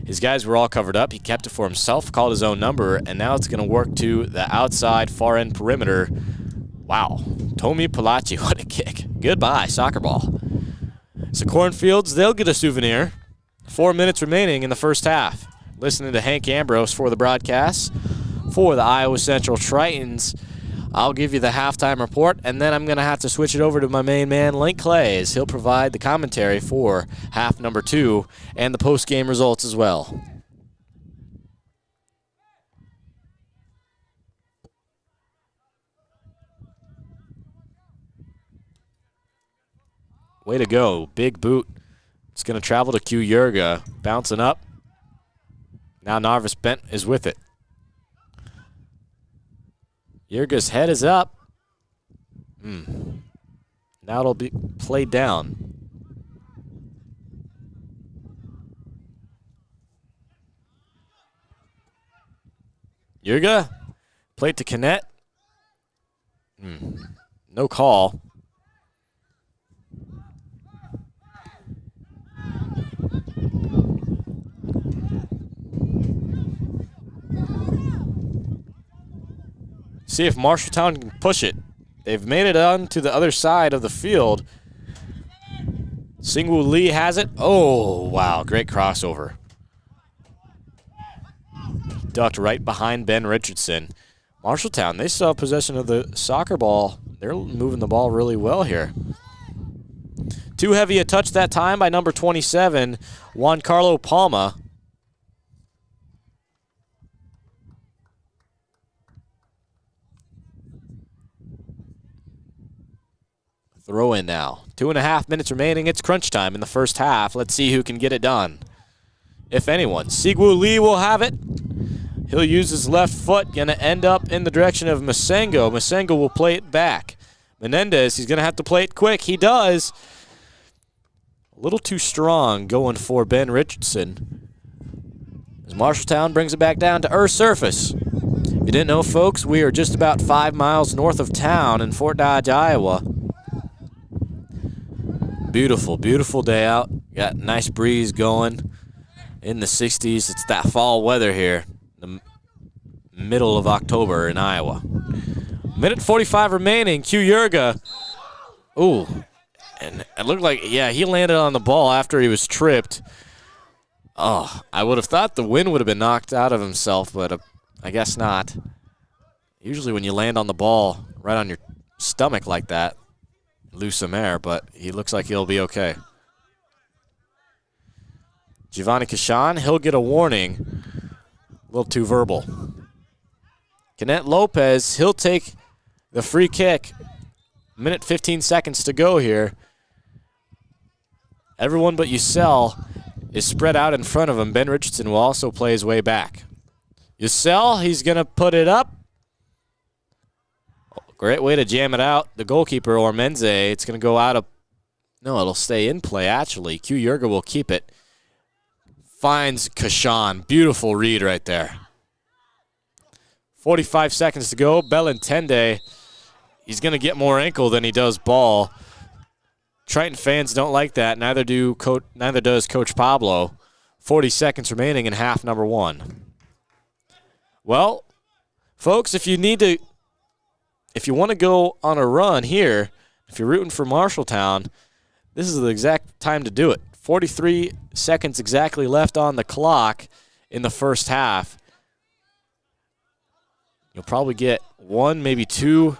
his guys were all covered up. He kept it for himself, called his own number, and now it's going to work to the outside far end perimeter. Wow. Tomi Palachi, what a kick. Goodbye, soccer ball. So Cornfields, they'll get a souvenir. 4 minutes remaining in the first half. Listening to Hank Ambrose for the broadcast for the Iowa Central Tritons. I'll give you the halftime report, and then I'm going to have to switch it over to my main man, Link Clay, as he'll provide the commentary for half number 2 and the post-game results as well. Way to go. Big boot. It's going to travel to Q Yurga. Bouncing up. Now Narvis Bent is with it. Yurga's head is up. Now it'll be played down. Yurga. Played to Kinnett. No call. See if Marshalltown can push it. They've made it on to the other side of the field. Singwoo Lee has it. Oh, wow. Great crossover. Ducked right behind Ben Richardson. Marshalltown, they still have possession of the soccer ball. They're moving the ball really well here. Too heavy a touch that time by number 27, Juan Carlo Palma. Throw in now. 2.5 minutes remaining. It's crunch time in the first half. Let's see who can get it done. If anyone. Singwoo Lee will have it. He'll use his left foot. Going to end up in the direction of Masengo. Masengo will play it back. Menendez, he's going to have to play it quick. He does. A little too strong going for Ben Richardson. As Marshalltown brings it back down to earth surface. If you didn't know, folks, we are just about 5 miles north of town in Fort Dodge, Iowa. Beautiful, beautiful day out. Got a nice breeze going in the 60s. It's that fall weather here, the middle of October in Iowa. Minute 45 remaining. Q Yurga. Ooh. And it looked like, yeah, he landed on the ball after he was tripped. Oh, I would have thought the wind would have been knocked out of himself, but I guess not. Usually when you land on the ball right on your stomach like that, lose some air, but he looks like he'll be okay. Giovanni Kashan, he'll get a warning. A little too verbal. Kinnett Lopez, he'll take the free kick. Minute 15 seconds to go here. Everyone but Ussel is spread out in front of him. Ben Richardson will also play his way back. Ussel, he's going to put it up. Great way to jam it out. The goalkeeper, Ormenze, it's going to go out of... No, it'll stay in play, actually. Q Yurga will keep it. Finds Kashan. Beautiful read right there. 45 seconds to go. Belintende, he's going to get more ankle than he does ball. Triton fans don't like that. Neither does Coach Pablo. 40 seconds remaining in half number 1. Well, folks, if you want to go on a run here, if you're rooting for Marshalltown, this is the exact time to do it. 43 seconds exactly left on the clock in the first half. You'll probably get 1, maybe 2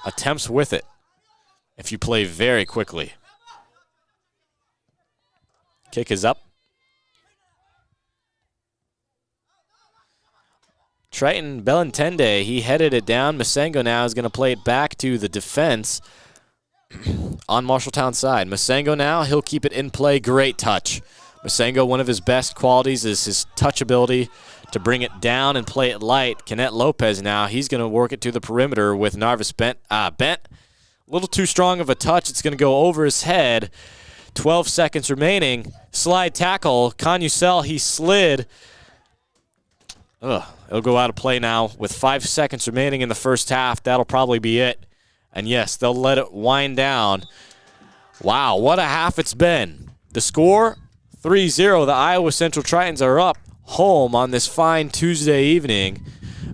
attempts with it if you play very quickly. Kick is up. Triton Belintende, he headed it down. Masengo now is going to play it back to the defense on Marshalltown's side. Masengo now, he'll keep it in play. Great touch. Masengo, one of his best qualities is his touch ability to bring it down and play it light. Kinnett Lopez now, he's going to work it to the perimeter with Narvis Bent. Bent, a little too strong of a touch. It's going to go over his head. 12 seconds remaining. Slide tackle. Conyucel, he slid. It'll go out of play now with 5 seconds remaining in the first half. That'll probably be it. And yes, they'll let it wind down. Wow, what a half it's been. The score, 3-0. The Iowa Central Tritons are up home on this fine Tuesday evening.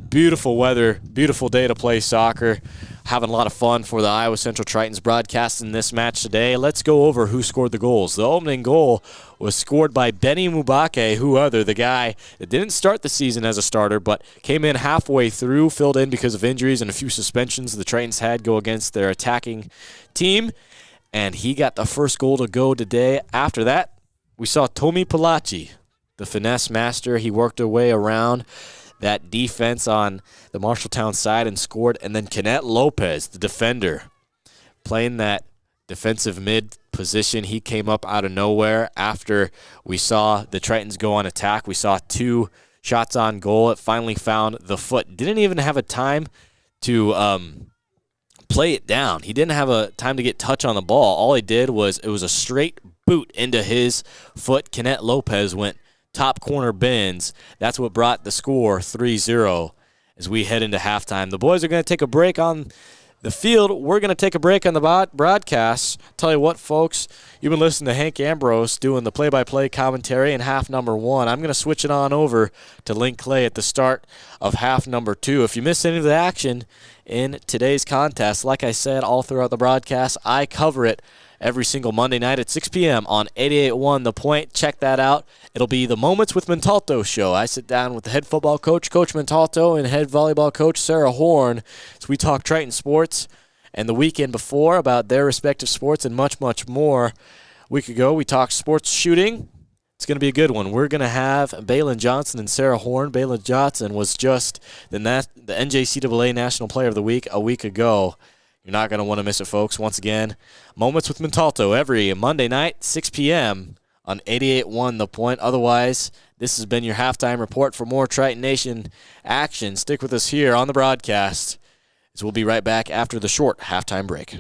Beautiful weather, beautiful day to play soccer. Having a lot of fun for the Iowa Central Tritons broadcasting this match today. Let's go over who scored the goals. The opening goal was scored by Benny Mubake, who other, the guy that didn't start the season as a starter, but came in halfway through, filled in because of injuries and a few suspensions the Tritons had go against their attacking team. And he got the first goal to go today. After that, we saw Tomi Palaci, the finesse master. He worked her way around that defense on the Marshalltown side and scored. And then Kenneth Lopez, the defender, playing that defensive mid position. He came up out of nowhere after we saw the Tritons go on attack. We saw 2 shots on goal. It finally found the foot. Didn't even have a time to play it down. He didn't have a time to get touch on the ball. All he did was it was a straight boot into his foot. Kenneth Lopez went top corner bins. That's what brought the score 3-0 as we head into halftime. The boys are going to take a break on the field. We're going to take a break on the broadcast. Tell you what, folks, you've been listening to Hank Ambrose doing the play-by-play commentary in half number 1. I'm going to switch it on over to Link Clay at the start of half number 2. If you missed any of the action in today's contest, like I said all throughout the broadcast, I cover it every single Monday night at 6 p.m. on 88.1 The Point. Check that out. It'll be the Moments with Montalto show. I sit down with the head football coach, Coach Montalto, and head volleyball coach, Sarah Horn, as we talk Triton sports and the weekend before about their respective sports and much, much more. A week ago, we talked sports shooting. It's going to be a good one. We're going to have Baylon Johnson and Sarah Horn. Baylon Johnson was just the NJCAA National Player of the Week a week ago. You're not going to want to miss it, folks. Once again, Moments with Montalto every Monday night, 6 p.m. on 88.1 The Point. Otherwise, this has been your halftime report. For more Triton Nation action, stick with us here on the broadcast, as we'll be right back after the short halftime break.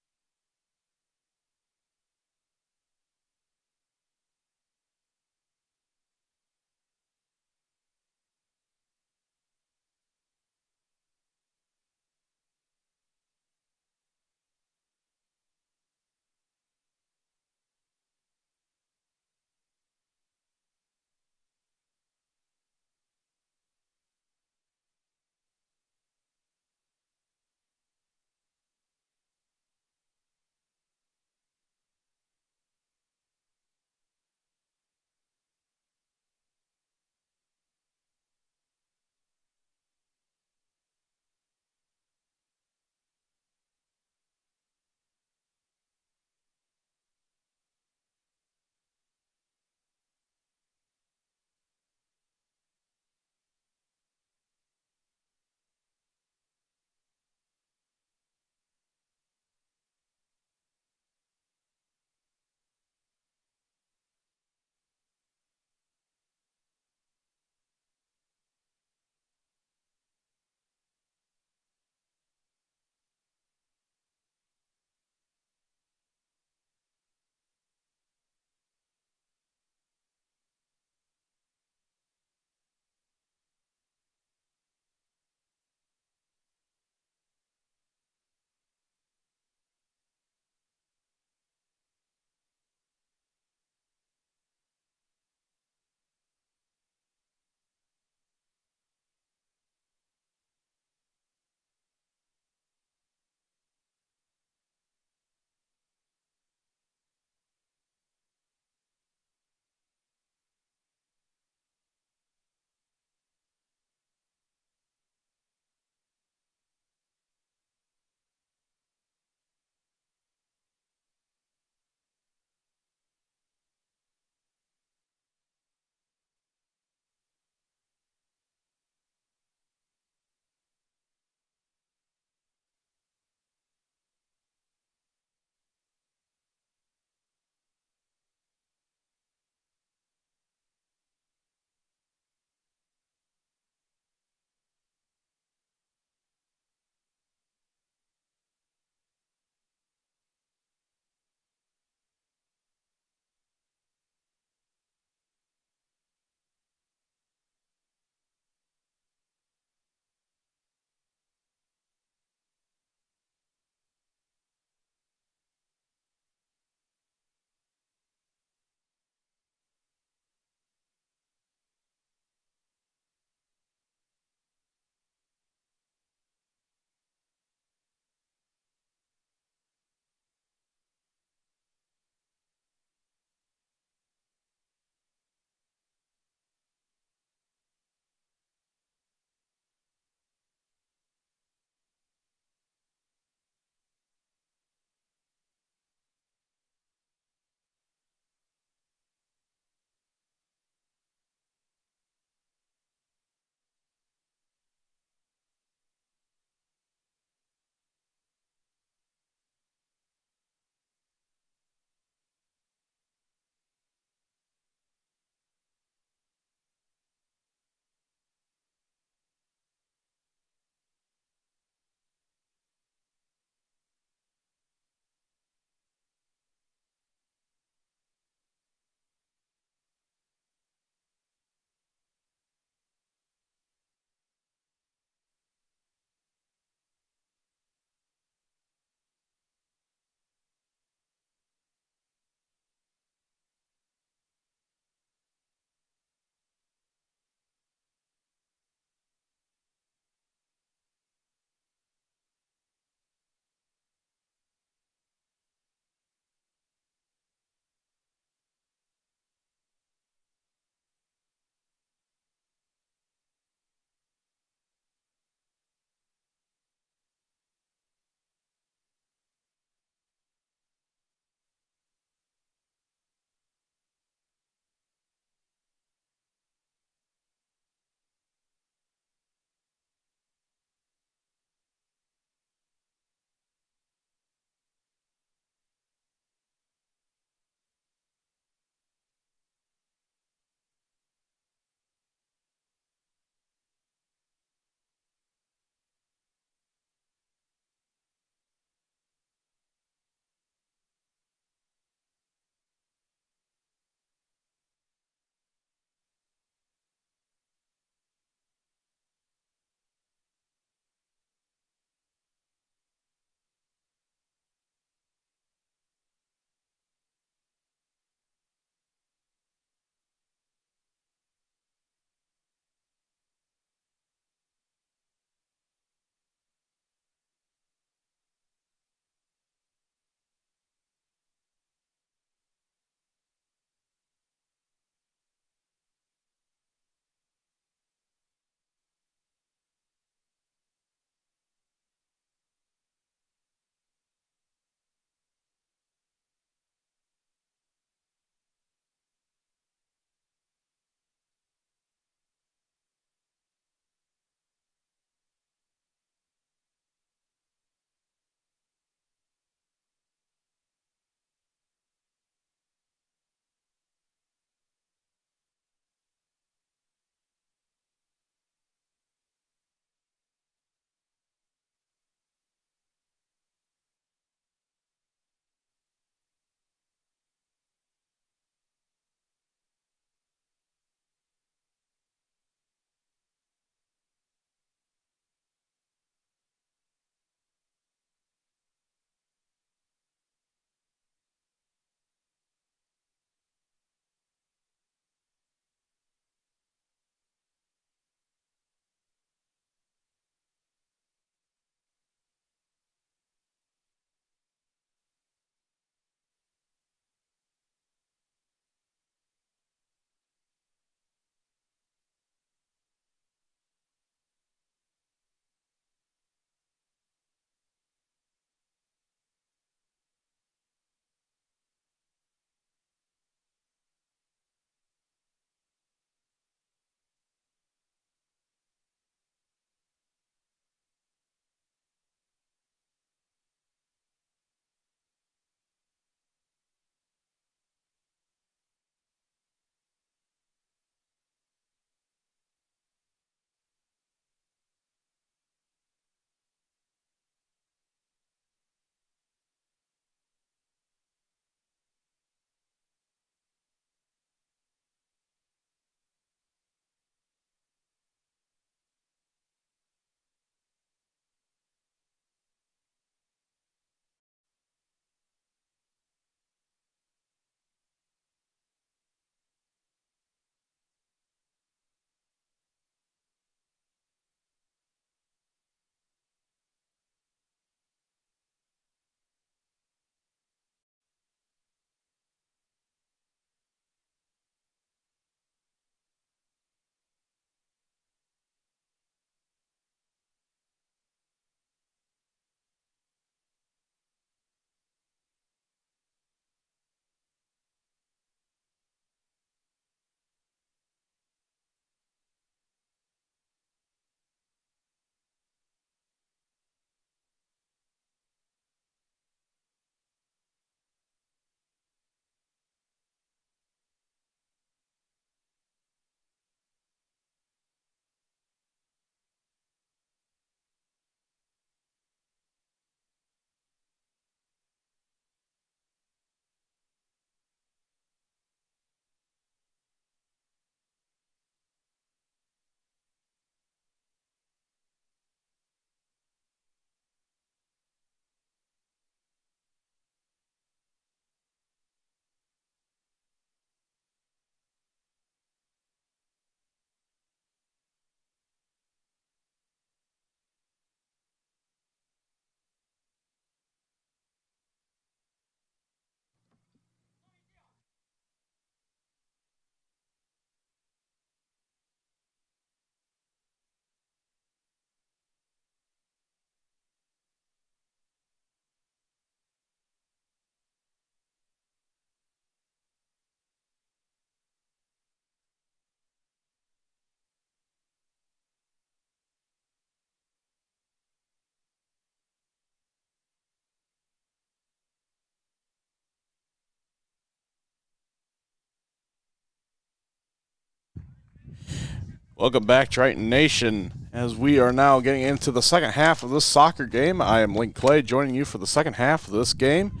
Welcome back, Triton Nation, as we are now getting into the second half of this soccer game. I am Link Clay, joining you for the second half of this game.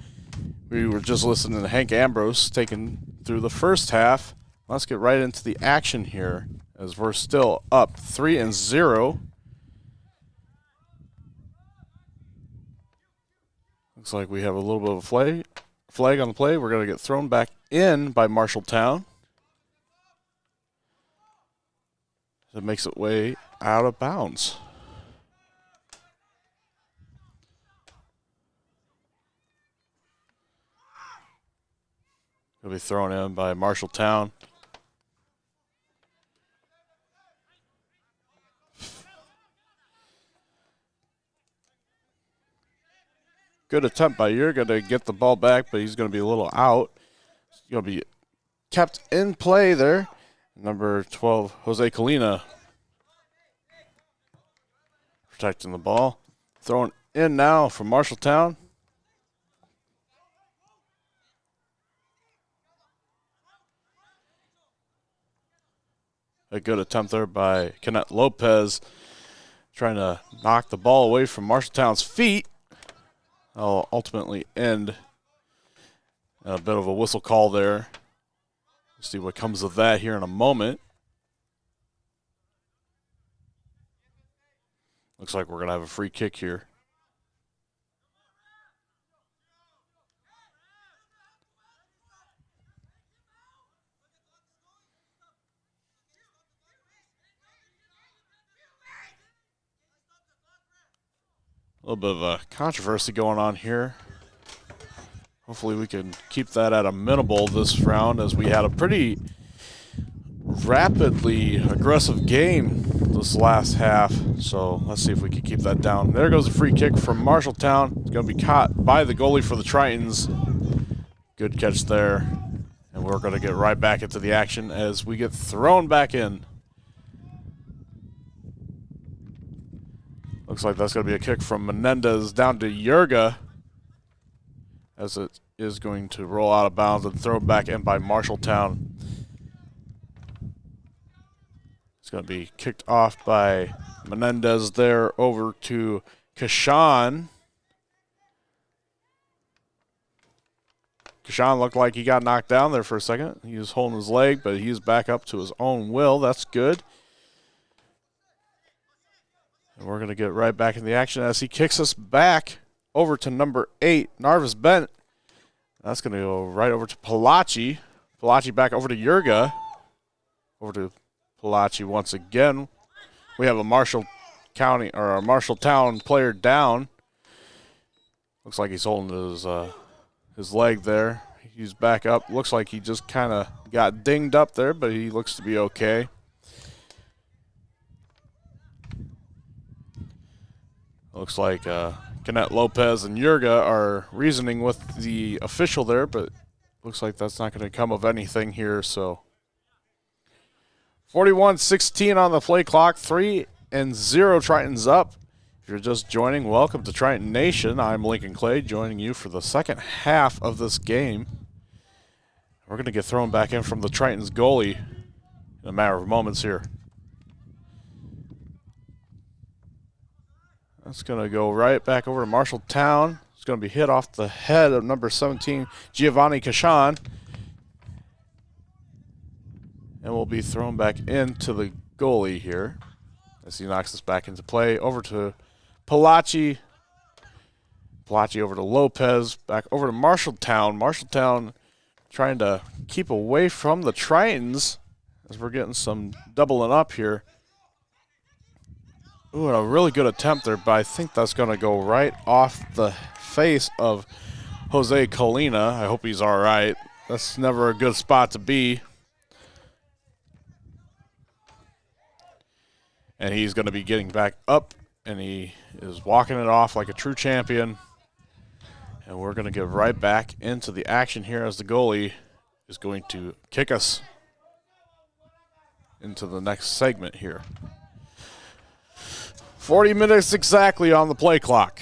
We were just listening to Hank Ambrose taking through the first half. Let's get right into the action here, as we're still up 3-0. Looks like we have a little bit of a flag on the play. We're going to get thrown back in by Marshalltown. It makes its way out of bounds. It'll be thrown in by Marshalltown. Good attempt by Jurga to get the ball back, but he's going to be a little out. He's going to be kept in play there. Number 12, Jose Colina, protecting the ball. Thrown in now from Marshalltown. A good attempt there by Kenneth Lopez, trying to knock the ball away from Marshalltown's feet. That'll ultimately end a bit of a whistle call there. We'll see what comes of that here in a moment. Looks like we're going to have a free kick here. A little bit of a controversy going on here. Hopefully we can keep that at a minimal this round, as we had a pretty rapidly aggressive game this last half. So let's see if we can keep that down. There goes a free kick from Marshalltown. It's going to be caught by the goalie for the Tritons. Good catch there. And we're going to get right back into the action as we get thrown back in. Looks like that's going to be a kick from Menendez down to Jurga, as it is going to roll out of bounds and thrown back in by Marshalltown. It's going to be kicked off by Menendez there over to Kashan. Kashan looked like he got knocked down there for a second. He was holding his leg, but he's back up to his own will. That's good. And we're going to get right back in the action as he kicks us back over to number 8, Narvis Bent. That's going to go right over to Palachi. Palachi back over to Jurga. Over to Palachi once again. We have a Marshalltown player down. Looks like he's holding his leg there. He's back up. Looks like he just kind of got dinged up there, but he looks to be okay. Looks like Kenneth Lopez and Jurga are reasoning with the official there, but looks like that's not going to come of anything here. So 41-16 on the play clock, 3-0 Tritons up. If you're just joining, welcome to Triton Nation. I'm Lincoln Clay, joining you for the second half of this game. We're going to get thrown back in from the Tritons goalie in a matter of moments here. That's going to go right back over to Marshalltown. It's going to be hit off the head of number 17, Giovanni Kashan. And will be thrown back into the goalie here as he knocks this back into play. Over to Palachi. Palachi over to Lopez. Back over to Marshalltown. Marshalltown trying to keep away from the Tritons as we're getting some doubling up here. Ooh, and a really good attempt there, but I think that's going to go right off the face of Jose Colina. I hope he's all right. That's never a good spot to be. And he's going to be getting back up, and he is walking it off like a true champion. And we're going to get right back into the action here as the goalie is going to kick us into the next segment here. 40 minutes exactly on the play clock.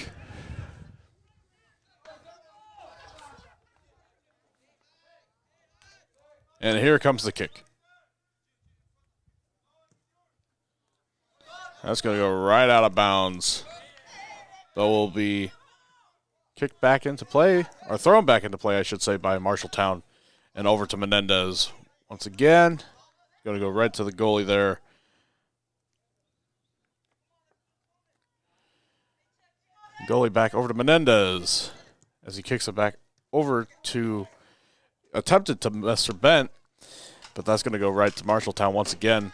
And here comes the kick. That's going to go right out of bounds. But will be kicked back into play, or thrown back into play, I should say, by Marshalltown. And over to Menendez. Once again, going to go right to the goalie there. Goalie back over to Menendez as he kicks it back over to, attempted to Mr. Bent, but that's going to go right to Marshalltown once again.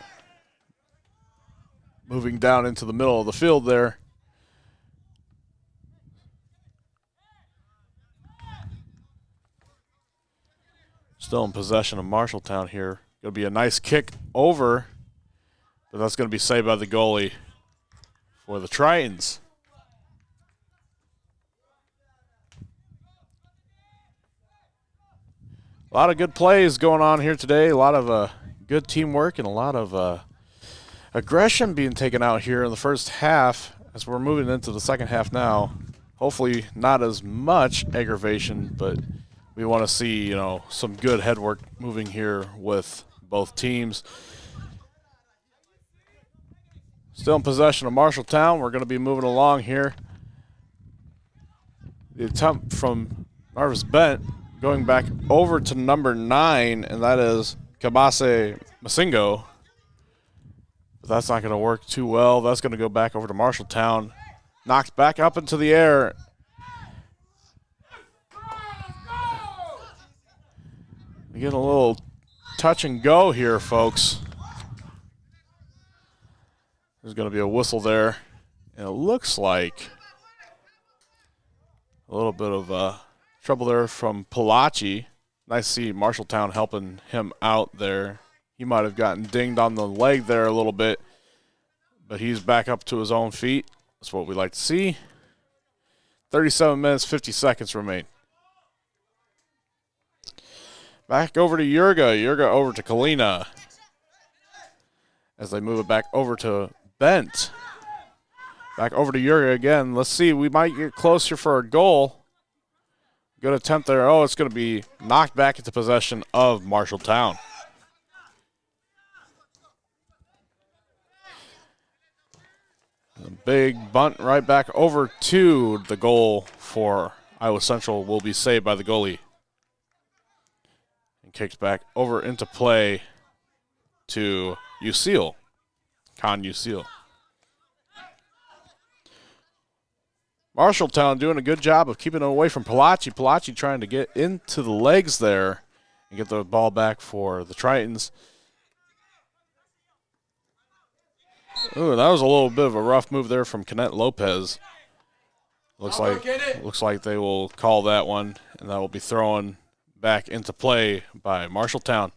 Moving down into the middle of the field there. Still in possession of Marshalltown here. Going to be a nice kick over, but that's going to be saved by the goalie for the Tritons. A lot of good plays going on here today. A lot of good teamwork and a lot of aggression being taken out here in the first half as we're moving into the second half now. Hopefully not as much aggravation, but we want to see, some good head work moving here with both teams. Still in possession of Marshalltown. We're going to be moving along here. The attempt from Marvis Bent going back over to number 9, and that is Kabase Masingo. But that's not going to work too well. That's going to go back over to Marshalltown. Knocked back up into the air. We get a little touch and go here, folks. There's going to be a whistle there. And it looks like a little bit of trouble there from Palachi. Nice to see Marshalltown helping him out there. He might have gotten dinged on the leg there a little bit, but he's back up to his own feet. That's what we like to see. 37 minutes, 50 seconds remain. Back over to Yurga. Yurga over to Kalina. As they move it back over to Bent. Back over to Yurga again. Let's see. We might get closer for a goal. Good attempt there. Oh, it's going to be knocked back into possession of Marshalltown. A big bunt right back over to the goal for Iowa Central will be saved by the goalie. And kicked back over into play to Usil. Con Usil. Marshalltown doing a good job of keeping it away from Palachi. Palachi trying to get into the legs there and get the ball back for the Tritons. Ooh, that was a little bit of a rough move there from Kenneth Lopez. Looks like they will call that one, and that will be thrown back into play by Marshalltown.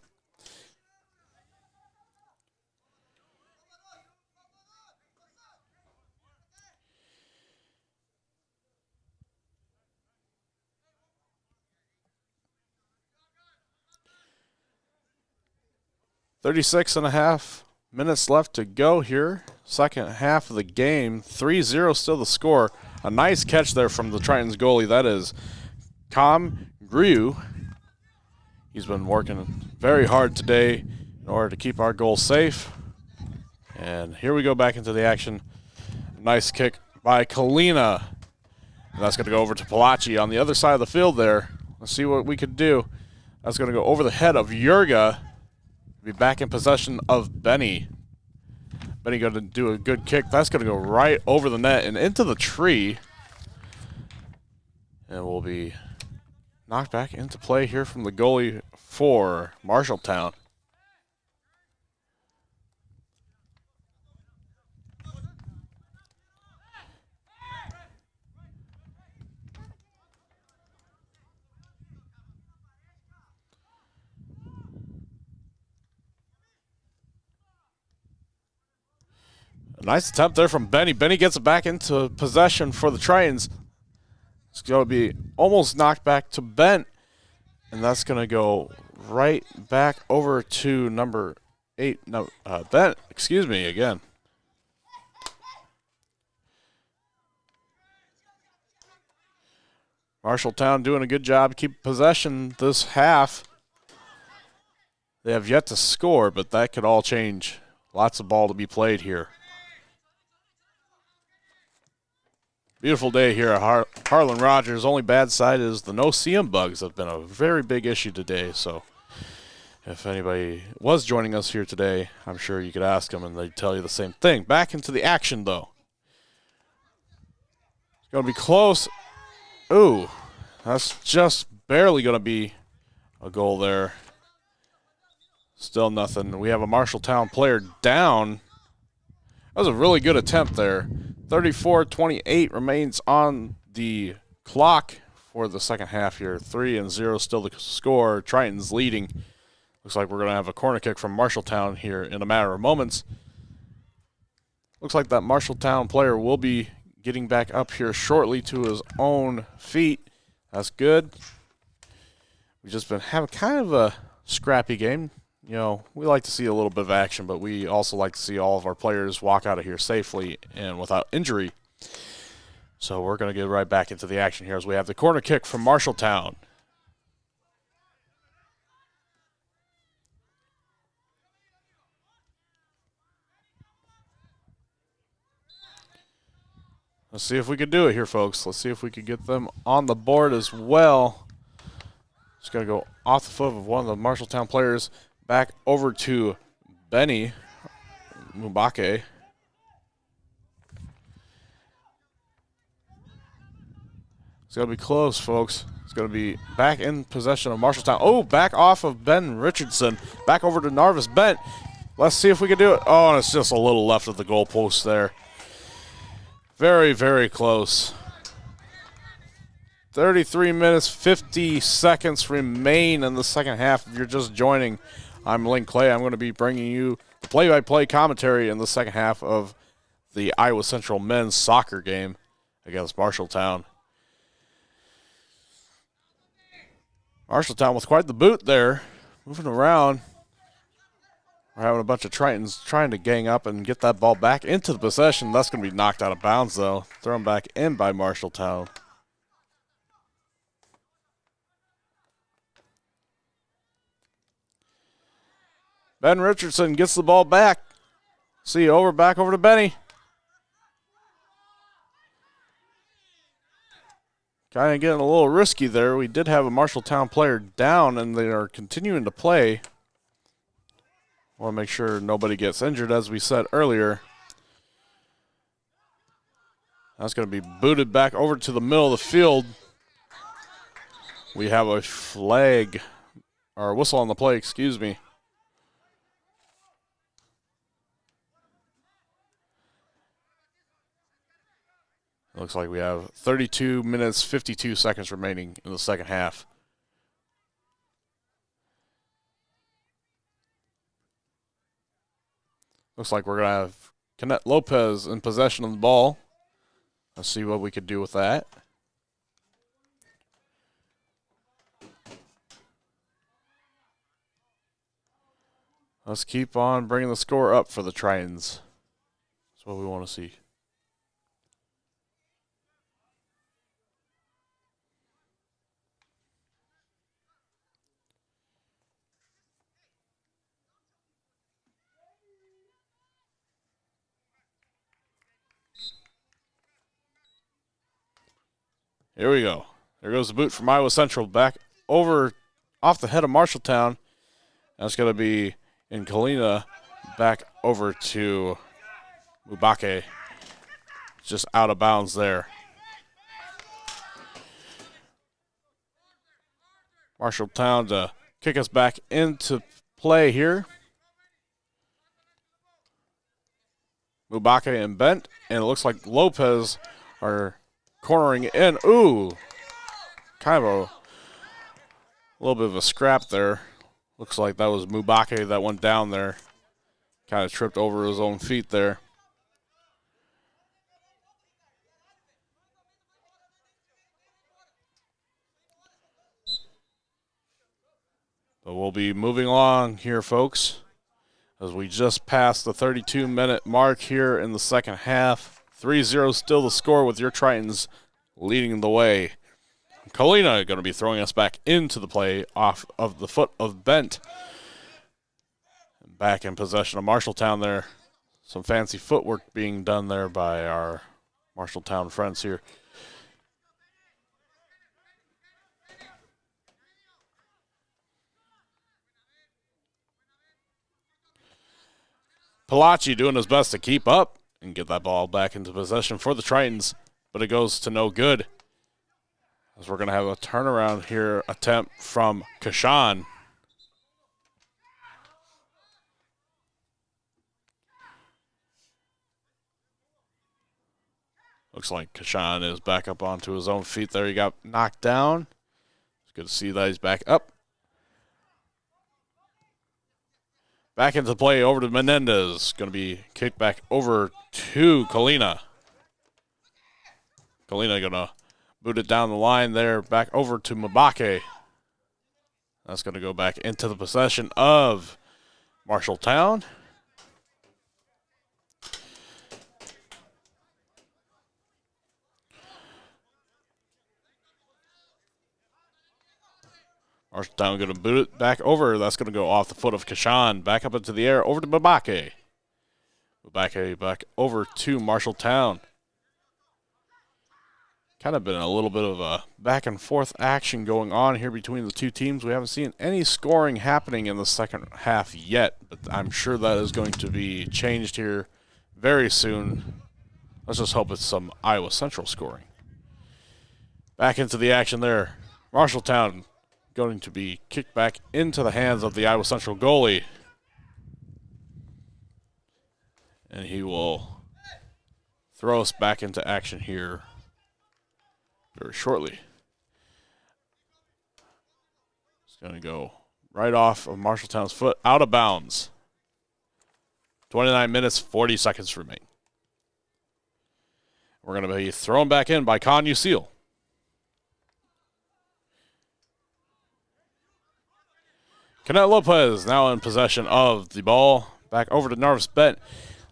.36.5 minutes left to go here. Second half of the game. 3-0 still the score. A nice catch there from the Tritons goalie. That is Kam Griu. He's been working very hard today in order to keep our goal safe. And here we go back into the action. Nice kick by Kalina. And that's going to go over to Palachi on the other side of the field there. Let's see what we could do. That's going to go over the head of Yurga. Be back in possession of Benny. Benny going to do a good kick. That's going to go right over the net and into the tree. And will be knocked back into play here from the goalie for Marshalltown. A nice attempt there from Benny. Benny gets it back into possession for the Tritons. It's going to be almost knocked back to Bent. And that's going to go right back over to number 8. No, Bent, excuse me, again. Marshalltown doing a good job keep possession this half. They have yet to score, but that could all change. Lots of ball to be played here. Beautiful day here at Harlan Rogers. Only bad side is the no-see-em bugs have been a very big issue today. So if anybody was joining us here today, I'm sure you could ask them and they'd tell you the same thing. Back into the action, though. It's going to be close. Ooh, that's just barely going to be a goal there. Still nothing. We have a Marshalltown player down. That was a really good attempt there. 34-28 remains on the clock for the second half here. 3-0 still the score. Tritons leading. Looks like we're going to have a corner kick from Marshalltown here in a matter of moments. Looks like that Marshalltown player will be getting back up here shortly to his own feet. That's good. We've just been having kind of a scrappy game. You know, we like to see a little bit of action, but we also like to see all of our players walk out of here safely and without injury. So we're going to get right back into the action here as we have the corner kick from Marshalltown. Let's see if we can do it here, folks. Let's see if we can get them on the board as well. Just going to go off the foot of one of the Marshalltown players. Back over to Benny Mubake. It's going to be close, folks. It's going to be back in possession of Marshalltown. Oh, back off of Ben Richardson. Back over to Narvis Bent. Let's see if we can do it. Oh, and it's just a little left of the goalpost there. Very, very close. 33 minutes, 50 seconds remain in the second half. If you're just joining, I'm Link Clay. I'm going to be bringing you the play-by-play commentary in the second half of the Iowa Central men's soccer game against Marshalltown. Marshalltown with quite the boot there, moving around. We're having a bunch of Tritons trying to gang up and get that ball back into the possession. That's going to be knocked out of bounds, though. Thrown back in by Marshalltown. Ben Richardson gets the ball back. See, back over to Benny. Kind of getting a little risky there. We did have a Marshalltown player down, and they are continuing to play. Want to make sure nobody gets injured, as we said earlier. That's going to be booted back over to the middle of the field. We have a flag, or a whistle on the play, excuse me. Looks like we have 32 minutes, 52 seconds remaining in the second half. Looks like we're going to have Kenneth Lopez in possession of the ball. Let's see what we could do with that. Let's keep on bringing the score up for the Tritons. That's what we want to see. Here we go. There goes the boot from Iowa Central back over off the head of Marshalltown. That's going to be in Kalina back over to Mubake. Just out of bounds there. Marshalltown to kick us back into play here. Mubake and Bent, and it looks like Lopez are cornering in. Ooh, kind of a little bit of a scrap there. Looks like that was Mubake that went down there. Kind of tripped over his own feet there. But we'll be moving along here, folks, as we just passed the 32-minute mark here in the second half. 3-0 still the score with your Tritons leading the way. Kalina going to be throwing us back into the play off of the foot of Bent. Back in possession of Marshalltown there. Some fancy footwork being done there by our Marshalltown friends here. Palachi doing his best to keep up and get that ball back into possession for the Tritons, but it goes to no good. As we're going to have a turnaround here attempt from Kashan. Looks like Kashan is back up onto his own feet there. He got knocked down. It's good to see that he's back up. Back into play over to Menendez. Going to be kicked back over to Colina. Colina going to boot it down the line there. Back over to Mabake. That's going to go back into the possession of Marshalltown. Marshalltown going to boot it back over. That's going to go off the foot of Kashan. Back up into the air over to Mabake. Mabake back over to Marshalltown. Kind of been a little bit of a back and forth action going on here between the two teams. We haven't seen any scoring happening in the second half yet, but I'm sure that is going to be changed here very soon. Let's just hope it's some Iowa Central scoring. Back into the action there. Marshalltown going to be kicked back into the hands of the Iowa Central goalie. And he will throw us back into action here very shortly. It's going to go right off of Marshalltown's foot, out of bounds. 29 minutes, 40 seconds remain. We're going to be thrown back in by Con Usil. Canet Lopez now in possession of the ball. Back over to Narvis Bent.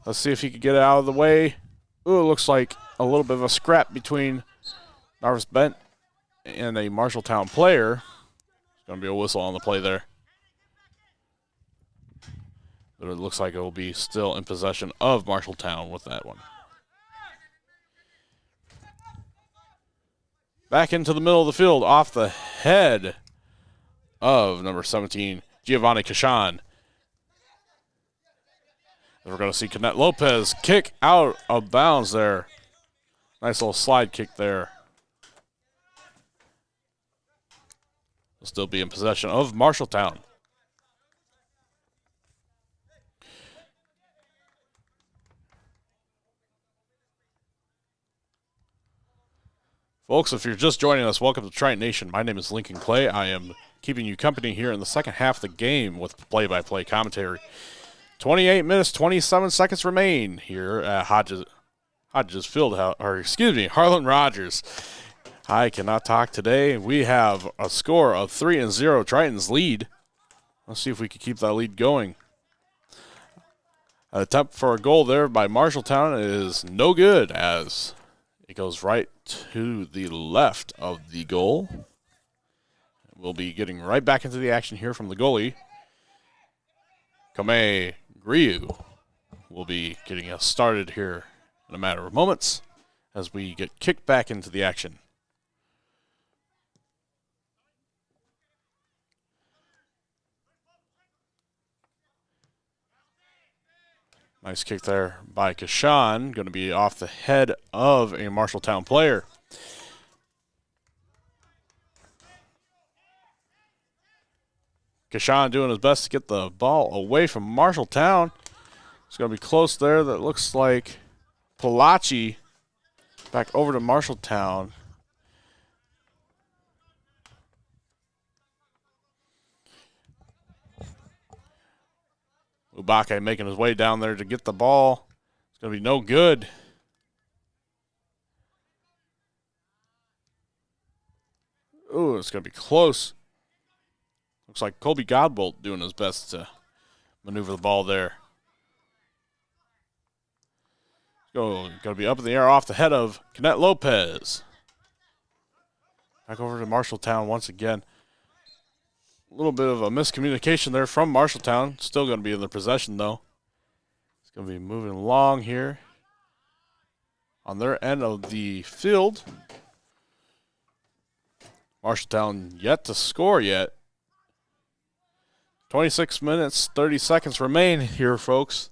Let's see if he can get it out of the way. Ooh, it looks like a little bit of a scrap between Narvis Bent and a Marshalltown player. There's going to be a whistle on the play there. But it looks like it will be still in possession of Marshalltown with that one. Back into the middle of the field, off the head of number 17, Giovanni Kashan. We're going to see Canet Lopez kick out of bounds there. Nice little slide kick there. Will still be in possession of Marshalltown. Folks, if you're just joining us, welcome to Triton Nation. My name is Lincoln Clay. I am keeping you company here in the second half of the game with play-by-play commentary. 28 minutes, 27 seconds remain here at Hodges Field, Harlan Rogers. I cannot talk today. We have a score of 3-0. Tritons lead. Let's see if we can keep that lead going. An attempt for a goal there by Marshalltown is no good as it goes right to the left of the goal. We'll be getting right back into the action here from the goalie. Kame Griu will be getting us started here in a matter of moments as we get kicked back into the action. Nice kick there by Kashan. Going to be off the head of a Marshalltown player. Kashan doing his best to get the ball away from Marshalltown. It's going to be close there. That looks like Palachi back over to Marshalltown. Ubake making his way down there to get the ball. It's going to be no good. Ooh, it's going to be close. Looks like Colby Godbolt doing his best to maneuver the ball there. Going to be up in the air off the head of Canet Lopez. Back over to Marshalltown once again. A little bit of a miscommunication there from Marshalltown. Still going to be in their possession, though. It's going to be moving along here. on their end of the field. Marshalltown yet to score yet. 26 minutes, 30 seconds remain here, folks.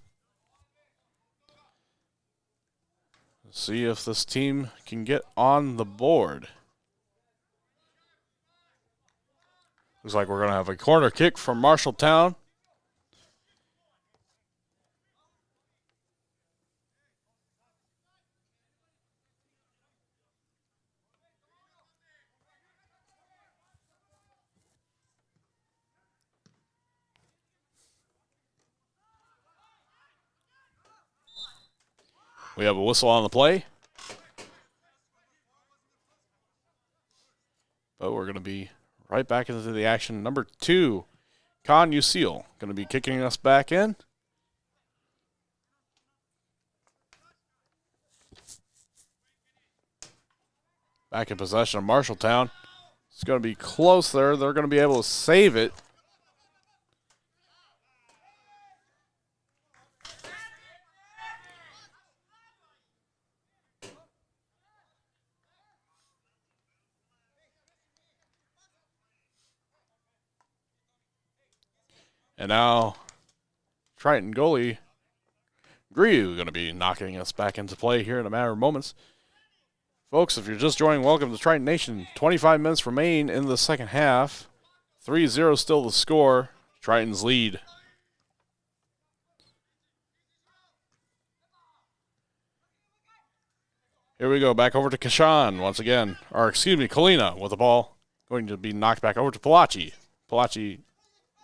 Let's see if this team can get on the board. Looks like we're going to have a corner kick from Marshalltown. We have a whistle on the play. But we're going to be right back into the action. Number 2, Con Usil, going to be kicking us back in. Back in possession of Marshalltown. It's going to be close there. They're going to be able to save it. And now, Triton goalie Griu going to be knocking us back into play here in a matter of moments. Folks, if you're just joining, welcome to Triton Nation. 25 minutes remain in the second half. 3-0 still the score. Tritons lead. Here we go, back over to Kashan once again. Or, excuse me, Kalina with the ball. Going to be knocked back over to Palachi. Palachi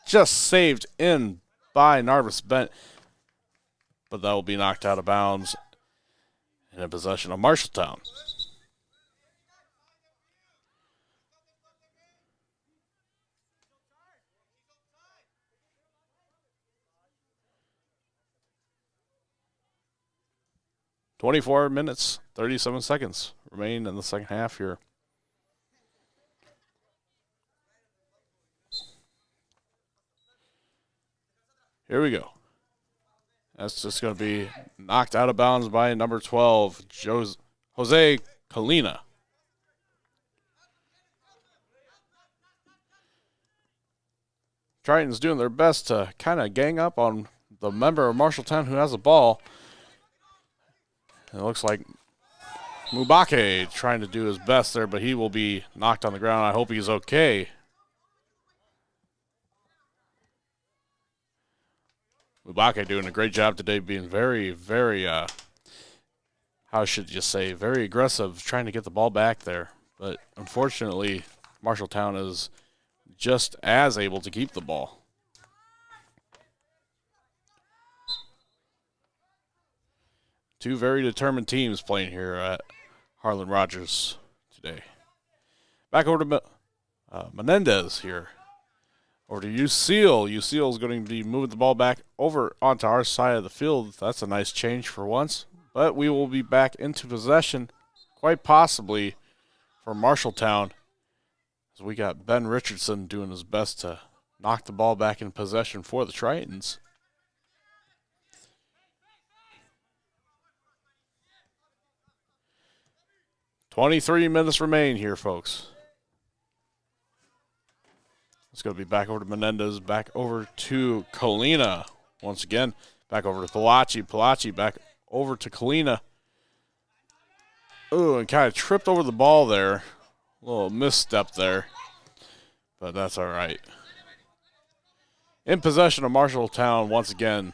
just saved in by Narvis Bent, but that will be knocked out of bounds and in possession of Marshalltown. "24 minutes, 37 seconds remain in the second half here. Here we go. That's just going to be knocked out of bounds by number 12, Jose Kalina. Tritons doing their best to kind of gang up on the member of Marshalltown who has the ball. It looks like Mubake trying to do his best there, but he will be knocked on the ground. I hope he's okay. Mubake doing a great job today, being very, very, how should you say, very aggressive, trying to get the ball back there. But unfortunately, Marshalltown is just as able to keep the ball. Two very determined teams playing here at Harlan Rogers today. Back over to Menendez here. Over to Usil. Usil is going to be moving the ball back over onto our side of the field. That's a nice change for once. But we will be back into possession, quite possibly, for Marshalltown. As we got Ben Richardson doing his best to knock the ball back in possession for the Tritons. "23 minutes remain here, folks. It's going to be back over to Menendez, back over to Kalina. Once again, back over to Palachi. Palachi back over to Kalina. Ooh, and kind of tripped over the ball there. A little misstep there, but that's all right. In possession of Marshalltown once again.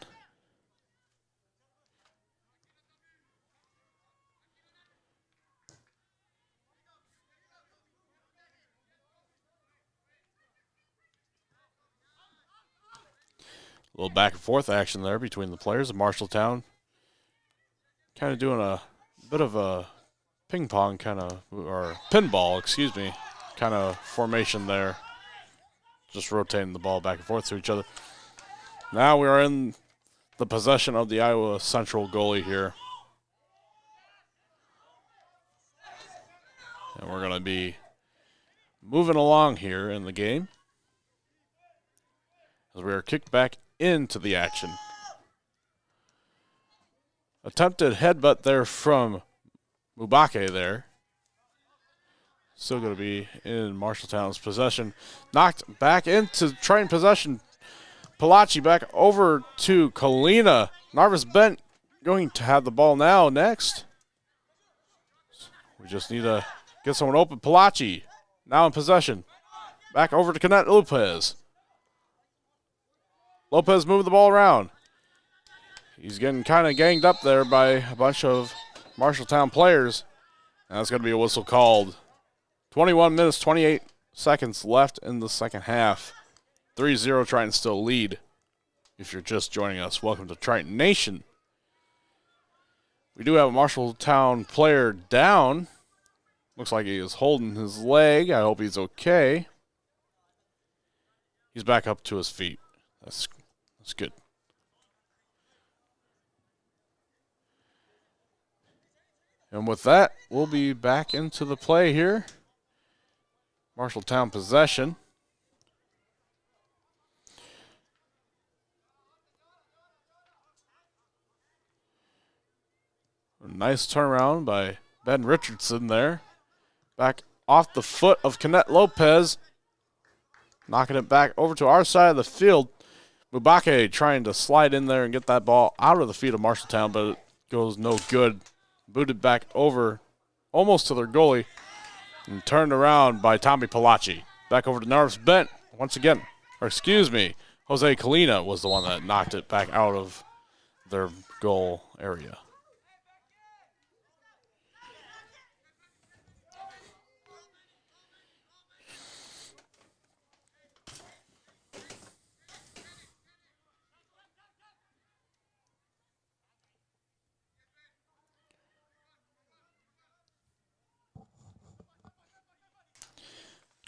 A little back and forth action there between the players of Marshalltown. Kind of doing a bit of a ping pong kind of, or pinball, excuse me, kind of formation there. Just rotating the ball back and forth to each other. Now we are in the possession of the Iowa Central goalie here. And we're going to be moving along here in the game as we are kicked back into the action. Attempted headbutt there from Mubake there. Still going to be in Marshalltown's possession. Knocked back into Triton possession. Palachi back over to Kalina. Narvis Bent going to have the ball now next. We just need to get someone open. Palachi now in possession. Back over to Canet Lopez. Lopez moving the ball around. He's getting kind of ganged up there by a bunch of Marshalltown players. And that's going to be a whistle called. 21 minutes, 28 seconds left in the second half. 3-0 Triton still lead. If you're just joining us, welcome to Triton Nation. We do have a Marshalltown player down. Looks like he is holding his leg. I hope he's okay. He's back up to his feet. That's good. And with that, we'll be back into the play here. Marshalltown possession. A nice turnaround by Ben Richardson there. Back off the foot of Canet Lopez. Knocking it back over to our side of the field. Mubake trying to slide in there and get that ball out of the feet of Marshalltown, but it goes no good. Booted back over almost to their goalie and turned around by Tommy Palachi. Back over to Narvis Bent once again. Or excuse me, Jose Kalina was the one that knocked it back out of their goal area.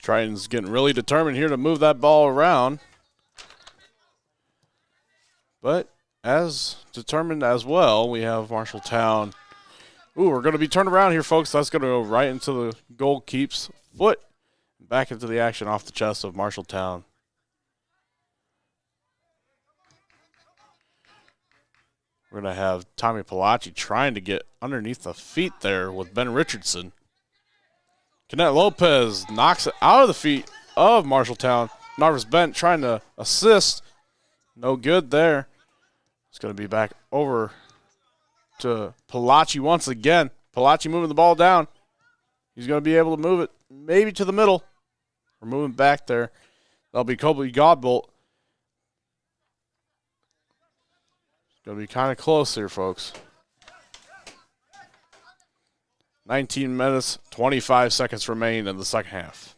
Triton's getting really determined here to move that ball around. But as determined as well, we have Marshalltown. Ooh, we're going to be turned around here, folks. That's going to go right into the goalkeeper's foot. Back into the action off the chest of Marshalltown. We're going to have Tommy Palachi trying to get underneath the feet there with Ben Richardson. Canet Lopez knocks it out of the feet of Marshalltown. Narvis Bent trying to assist. No good there. It's going to be back over to Palachi once again. Palachi moving the ball down. He's going to be able to move it maybe to the middle. We're moving back there. That'll be Kobe Godbolt. It's going to be kind of close here, folks. 19 minutes, 25 seconds remain in the second half.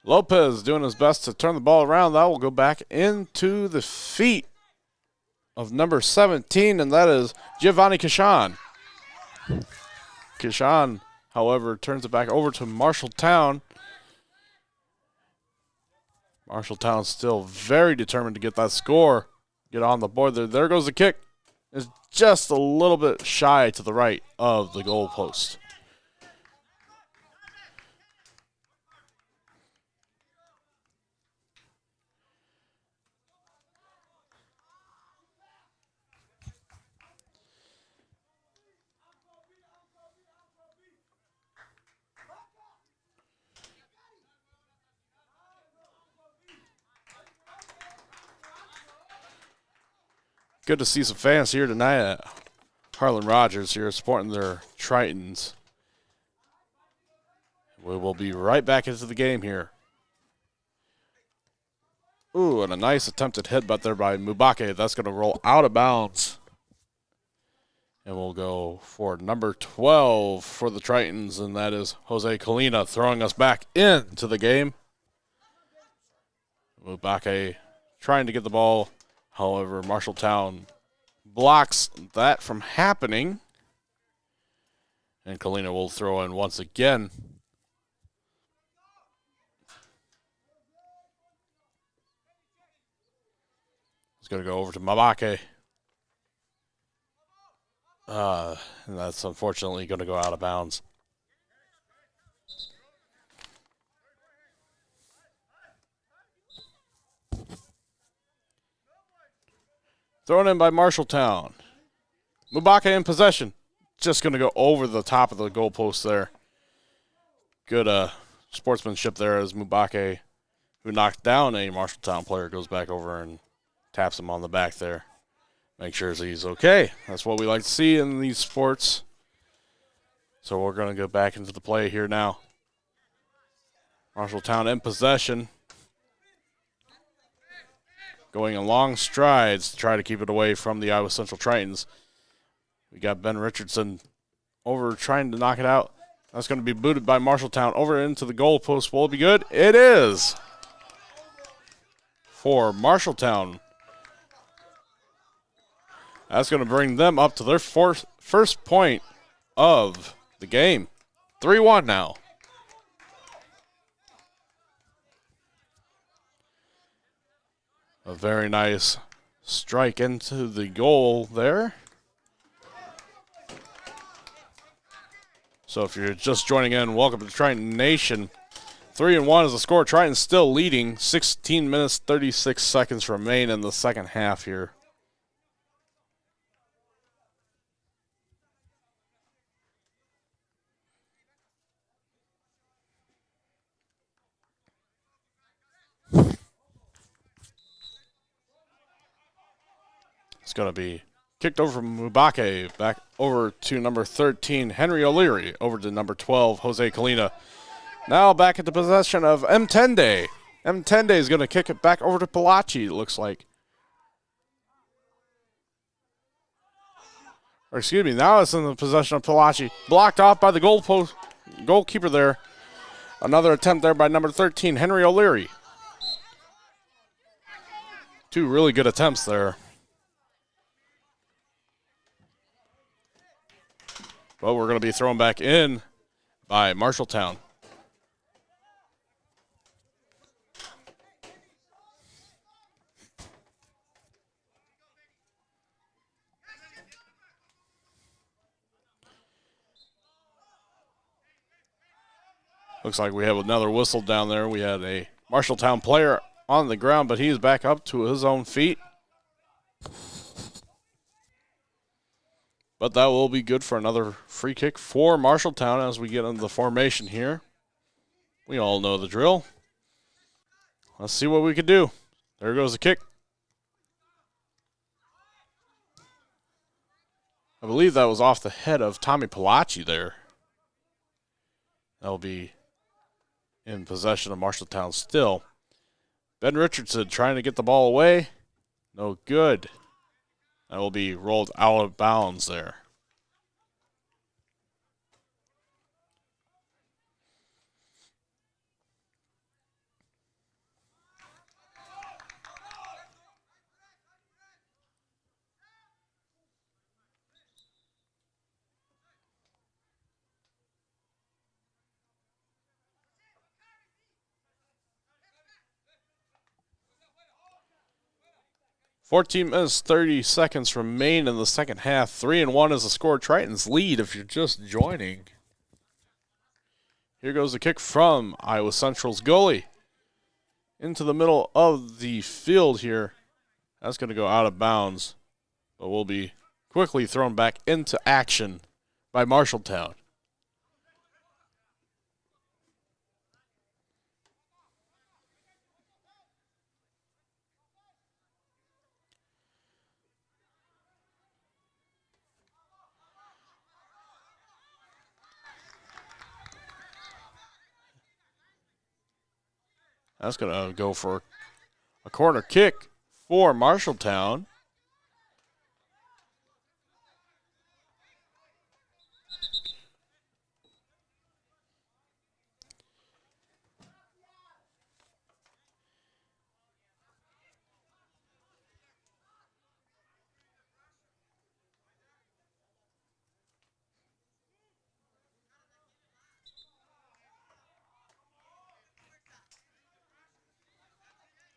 Lopez doing his best to turn the ball around. That will go back into the feet of number 17, and that is Giovanni Kishan. Kishan, however, turns it back over to Marshalltown. Marshalltown still very determined to get that score, get on the board there. There goes the kick. It's just a little bit shy to the right of the goal post. Good to see some fans here tonight at Harlan Rogers here supporting their Tritons. We will be right back into the game here. Ooh, and a nice attempted headbutt there by Mubake. That's going to roll out of bounds. And we'll go for number 12 for the Tritons, and that is Jose Kalina throwing us back into the game. Mubake trying to get the ball. However, Marshalltown blocks that from happening. And Kalina will throw in once again. It's going to go over to Mabake. And that's unfortunately going to go out of bounds. Thrown in by Marshalltown. Mubake in possession. Just going to go over the top of the goalpost there. Good sportsmanship there as Mubake, who knocked down a Marshalltown player, goes back over and taps him on the back there. Make sure he's okay. That's what we like to see in these sports. So we're going to go back into the play here now. Marshalltown in possession. Going in long strides to try to keep it away from the Iowa Central Tritons. We got Ben Richardson over trying to knock it out. That's going to be booted by Marshalltown over into the goal post. Will it be good? It is. For Marshalltown. That's going to bring them up to their first point of the game. 3-1 now. A very nice strike into the goal there. So if you're just joining in, welcome to Triton Nation. 3-1 is the score. Triton's still leading. 16 minutes, 36 seconds remain in the second half here. It's going to be kicked over from Mubake, back over to number 13, Henry O'Leary, over to number 12, Jose Colina. Now back at the possession of Mtende. Mtende is going to kick it back over to Palachi, it looks like. Or excuse me, now it's in the possession of Palachi. Blocked off by the goalkeeper there. Another attempt there by number 13, Henry O'Leary. Two really good attempts there. But we're going to be thrown back in by Marshalltown. Looks like we have another whistle down there. We had a Marshalltown player on the ground, but he's back up to his own feet. But that will be good for another free kick for Marshalltown as we get into the formation here. We all know the drill. Let's see what we can do. There goes the kick. I believe that was off the head of Tommy Palachi there. That'll be in possession of Marshalltown still. Ben Richardson trying to get the ball away. No good. That will be rolled out of bounds there. $14 minutes, 30 seconds remain in the second half. 3-1 is the score. Tritons lead if you're just joining. Here goes the kick from Iowa Central's goalie. Into the middle of the field here. That's going to go out of bounds. But will be quickly thrown back into action by Marshalltown. That's going to go for a corner kick for Marshalltown.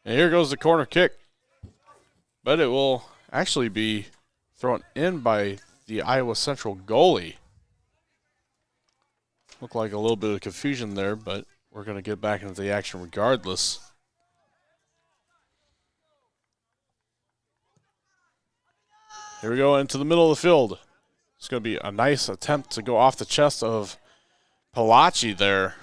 And here goes the corner kick. But it will actually be thrown in by the Iowa Central goalie. Looked like a little bit of confusion there, but we're going to get back into the action regardless. Here we go into the middle of the field. It's going to be a nice attempt to go off the chest of Palachi there.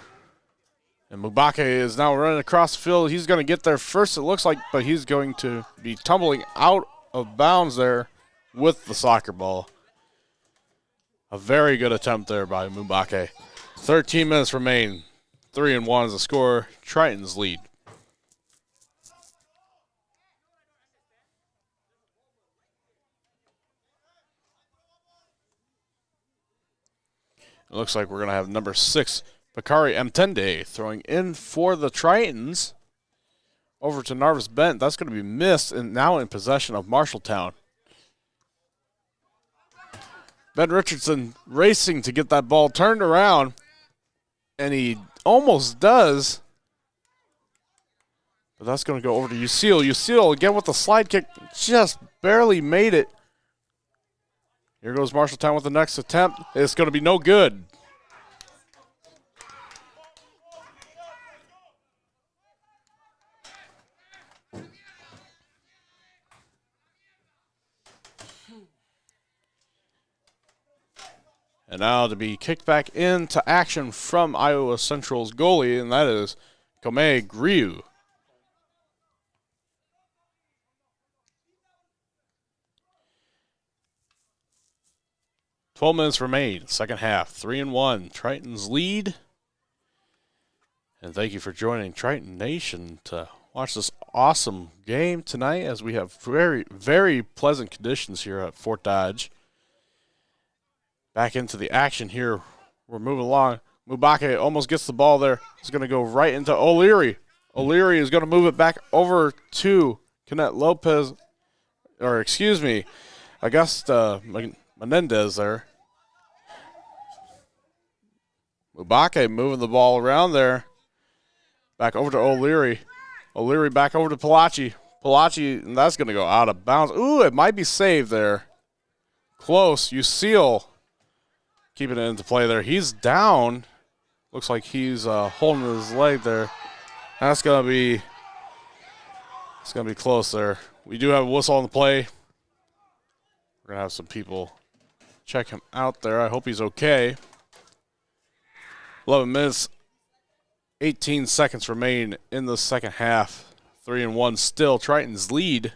And Mubake is now running across the field. He's going to get there first, it looks like, but he's going to be tumbling out of bounds there with the soccer ball. A very good attempt there by Mubake. 13 minutes remain. 3-1 is the score. Tritons lead. It looks like we're going to have number 6, Bakari Mtende, throwing in for the Tritons. Over to Narvis Bent. That's going to be missed and now in possession of Marshalltown. Ben Richardson racing to get that ball turned around. And he almost does. But that's going to go over to Usil. Usil again with the slide kick. Just barely made it. Here goes Marshalltown with the next attempt. It's going to be no good. And now to be kicked back into action from Iowa Central's goalie, and that is Kome Griu. "12 minutes remain, second half, 3-1. Tritons lead. And thank you for joining Triton Nation to watch this awesome game tonight as we have very, very pleasant conditions here at Fort Dodge. Back into the action here. We're moving along. Mubake almost gets the ball there. He's going to go right into O'Leary. O'Leary is going to move it back over to Canet Lopez, or excuse me, Augusta Menendez there. Mubake moving the ball around there. Back over to O'Leary. O'Leary back over to Palachi. Palachi, and that's going to go out of bounds. Ooh, it might be saved there. Close. Usil keeping it into play there. He's down. Looks like he's holding his leg there. That's going to be close there. We do have a whistle on the play. We're going to have some people check him out there. I hope he's okay. 11 minutes, 18 seconds remain in the second half. 3-1 still. Tritons lead.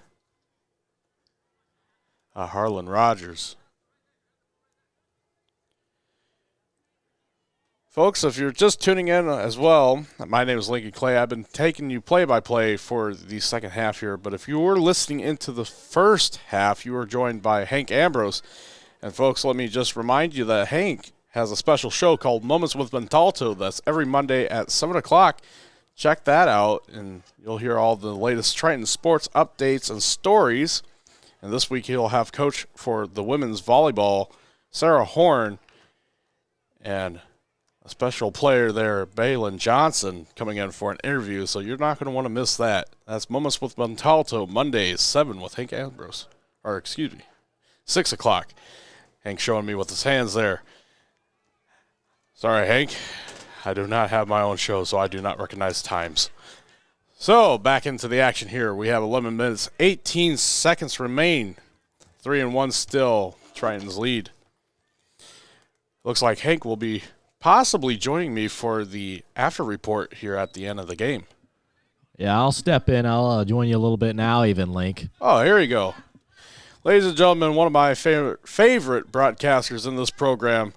Harlan Rogers. Folks, if you're just tuning in as well, my name is Lincoln Clay. I've been taking you play-by-play for the second half here. But if you were listening into the first half, you were joined by Hank Ambrose. And, folks, let me just remind you that Hank has a special show called Moments with Montalto. That's every Monday at 7 o'clock. Check that out, and you'll hear all the latest Triton sports updates and stories. And this week he'll have coach for the women's volleyball, Sarah Horn, and a special player there, Baylin Johnson, coming in for an interview, so you're not going to want to miss that. That's Moments with Montalto, Mondays, 7 with Hank Ambrose. Or, excuse me, 6 o'clock. Hank showing me with his hands there. Sorry, Hank. I do not have my own show, so I do not recognize times. So, back into the action here. We have 11 minutes, 18 seconds remain. 3-1 still. Tritons lead. Looks like Hank will be possibly joining me for the after report here at the end of the game. Yeah, I'll step in. I'll join you a little bit now even, Link. Oh, here you go. Ladies and gentlemen, one of my favorite broadcasters in this program,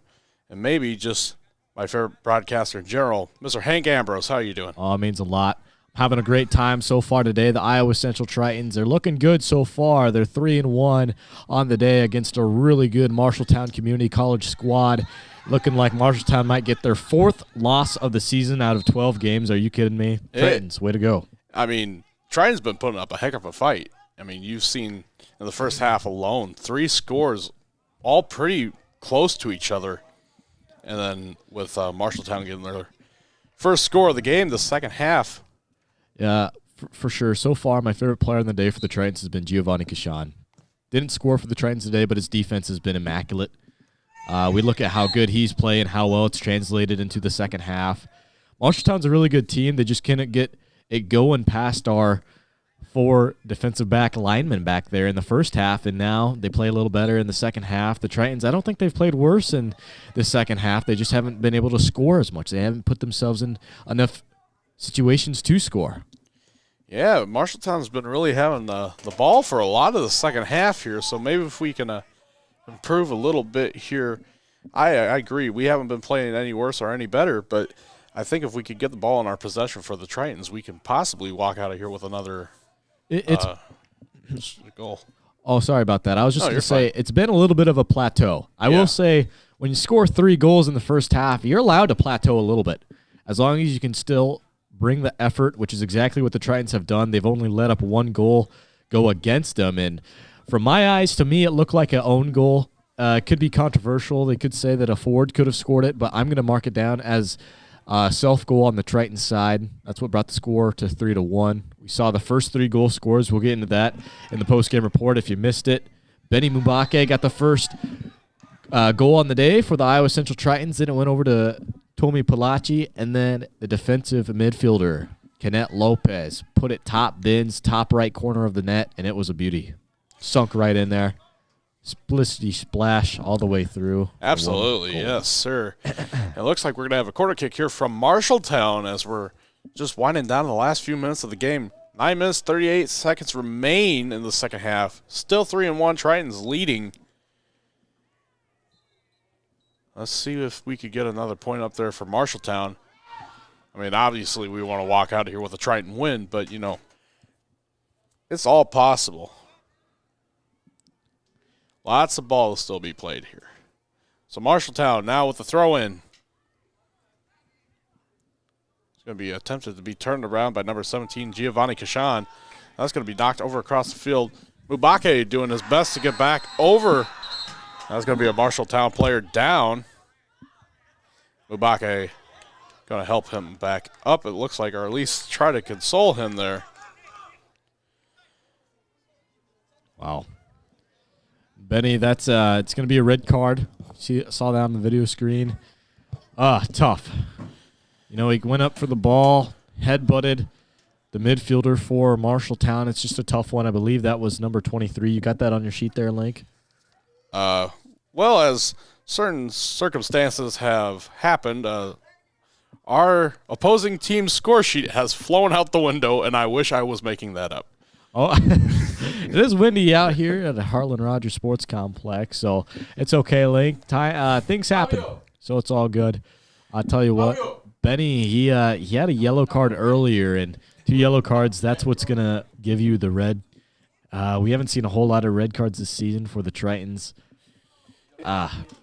and maybe just my favorite broadcaster in general, Mr. Hank Ambrose. How are you doing? Oh, it means a lot. I'm having a great time so far today. The Iowa Central Tritons are looking good so far. They're 3-1 on the day against a really good Marshalltown Community College squad. Looking like Marshalltown might get their 4th loss of the season out of 12 games. Are you kidding me? Tritons, way to go. I mean, Tritons been putting up a heck of a fight. I mean, you've seen in the first half alone 3 scores, all pretty close to each other. And then with Marshalltown getting their first score of the game, the second half. Yeah, for sure. So far, my favorite player in the day for the Tritons has been Giovanni Cashan. Didn't score for the Tritons today, but his defense has been immaculate. We look at how good he's playing, how well it's translated into the second half. Marshalltown's a really good team. They just couldn't get it going past our 4 defensive back linemen back there in the first half, and now they play a little better in the second half. The Tritons, I don't think they've played worse in the second half. They just haven't been able to score as much. They haven't put themselves in enough situations to score. Yeah, Marshalltown's been really having the ball for a lot of the second half here, so maybe if we can improve a little bit here. I agree. We haven't been playing any worse or any better, but I think if we could get the ball in our possession for the Tritons, we can possibly walk out of here with another goal. Oh, sorry about that. I was just going to say, fine. it's been a little bit of a plateau. I will say, when you score 3 goals in the first half, you're allowed to plateau a little bit. As long as you can still bring the effort, which is exactly what the Tritons have done. They've only let up 1 goal go against them. And from my eyes, to me, it looked like an own goal. It could be controversial. They could say that a forward could have scored it, but I'm going to mark it down as self-goal on the Tritons side. That's what brought the score to 3-1. We saw the first 3 goal scores. We'll get into that in the post-game report if you missed it. Benny Mubake got the first goal on the day for the Iowa Central Tritons. Then it went over to Tommy Palachi, and then the defensive midfielder, Kenneth Lopez, put it top bins, top right corner of the net, and it was a beauty. Sunk right in there. Splicity splash all the way through. Absolutely, yes, sir. It looks like we're going to have a corner kick here from Marshalltown as we're just winding down the last few minutes of the game. 9 minutes, 38 seconds remain in the second half. Still 3-1, Tritons leading. Let's see if we could get another point up there for Marshalltown. I mean, obviously we want to walk out of here with a Triton win, but, you know, it's all possible. Lots of ball will still be played here. So Marshalltown now with the throw-in. It's going to be attempted to be turned around by number 17, Giovanni Kashan. That's going to be knocked over across the field. Mubake doing his best to get back over. That's going to be a Marshalltown player down. Mubake going to help him back up, it looks like, or at least try to console him there. Wow. Benny, that's it's going to be a red card. Saw that on the video screen. Tough. You know, he went up for the ball, head-butted the midfielder for Marshalltown. It's just a tough one. I believe that was number 23. You got that on your sheet there, Link? Well, as certain circumstances have happened, our opposing team's score sheet has flown out the window, and I wish I was making that up. Oh, it is windy out here at the Harlan Rogers Sports Complex, so it's okay, Link. Things happen, so it's all good. I'll tell you what, Benny, he had a yellow card earlier, and 2 yellow cards, that's what's going to give you the red. We haven't seen a whole lot of red cards this season for the Tritons.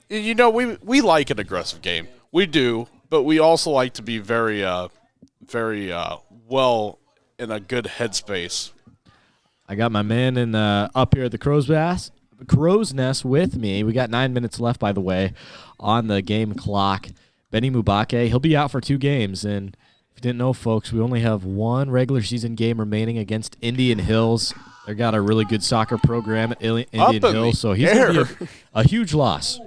You know, we like an aggressive game. We do, but we also like to be very well in a good headspace. I got my man up here at the Crow's Nest with me. We got 9 minutes left, by the way, on the game clock. Benny Mubake, he'll be out for 2 games. And if you didn't know, folks, we only have 1 regular season game remaining against Indian Hills. They got a really good soccer program at Indian Hills, so he's going to be a huge loss. I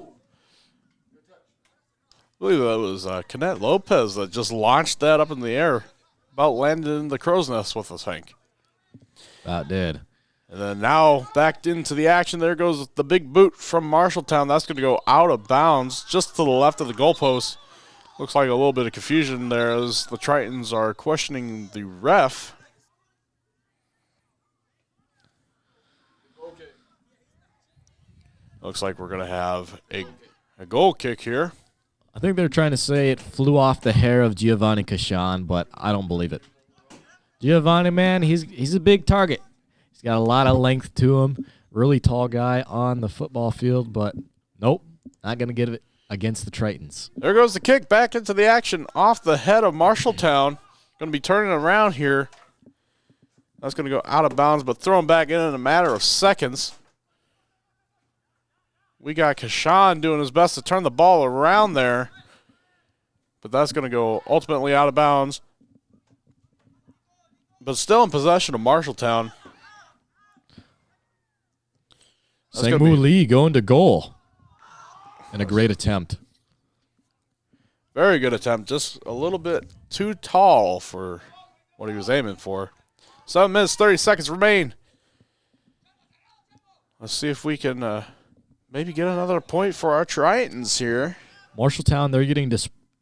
believe that was Kenneth Lopez that just launched that up in the air, about landed in the crow's nest with us, Hank. About did. And then now back into the action. There goes the big boot from Marshalltown. That's going to go out of bounds just to the left of the goalpost. Looks like a little bit of confusion there as the Tritons are questioning the ref. Okay. Looks like we're going to have a goal kick here. I think they're trying to say it flew off the hair of Giovanni Kashan, but I don't believe it. Giovanni, man, he's a big target. He's got a lot of length to him. Really tall guy on the football field, but nope, not going to get it against the Tritons. There goes the kick back into the action off the head of Marshalltown. Going to be turning around here. That's going to go out of bounds, but thrown back in a matter of seconds. We got Kashan doing his best to turn the ball around there, but that's going to go ultimately out of bounds. But still in possession of Marshalltown. Sang-Woo Lee going to goal. And a great attempt. Very good attempt. Just a little bit too tall for what he was aiming for. 7 minutes, 30 seconds remain. Let's see if we can maybe get another point for our Tritons here. Marshalltown, they're getting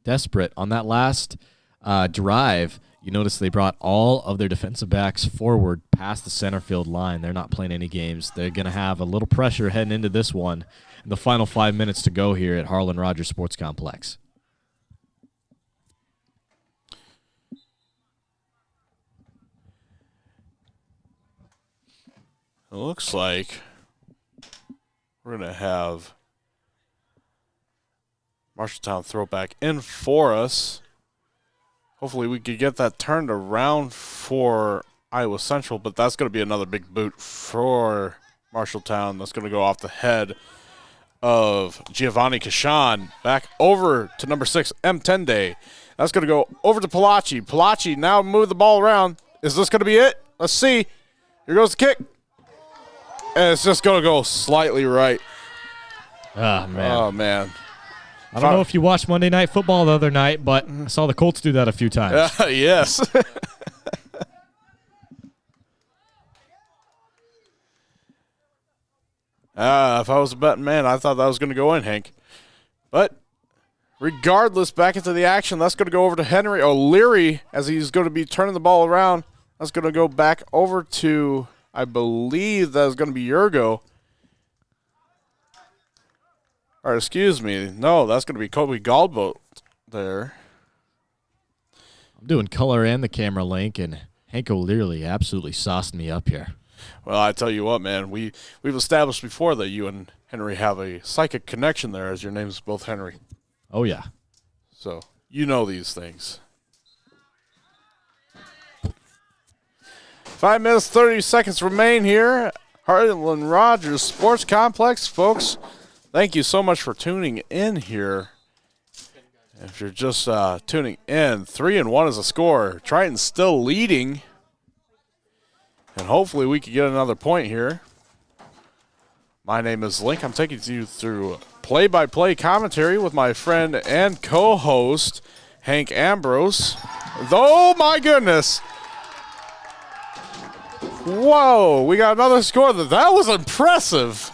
desperate on that last drive. You notice they brought all of their defensive backs forward past the center field line. They're not playing any games. They're going to have a little pressure heading into this one in the final 5 minutes to go here at Harlan Rogers Sports Complex. It looks like we're going to have Marshalltown throw back in for us. Hopefully we could get that turned around for Iowa Central, but that's going to be another big boot for Marshalltown. That's going to go off the head of Giovanni Kashan. Back over to number 6, M. Tende. That's going to go over to Palachi. Palachi now move the ball around. Is this going to be it? Let's see. Here goes the kick. And it's just going to go slightly right. Oh, man. Oh, man. I don't know if you watched Monday Night Football the other night, but I saw the Colts do that a few times. Yes. If I was a betting man, I thought that was going to go in, Hank. But regardless, back into the action. That's going to go over to Henry O'Leary as he's going to be turning the ball around. That's going to go back over to, I believe that is going to be Yurgo. Or excuse me, no, that's going to be Kobe Galdboat there. I'm doing color and the camera link, and Hank O'Leary absolutely sauced me up here. Well, I tell you what, man, we've established before that you and Henry have a psychic connection there, as your name's both Henry. Oh, yeah. So you know these things. 5 minutes, 30 seconds remain here. Harlan Rogers Sports Complex, folks. Thank you so much for tuning in here. If you're just tuning in, 3-1 is a score. Triton's still leading. And hopefully we can get another point here. My name is Link. I'm taking you through play-by-play commentary with my friend and co-host, Hank Ambrose. Oh, my goodness. Whoa, we got another score. That was impressive.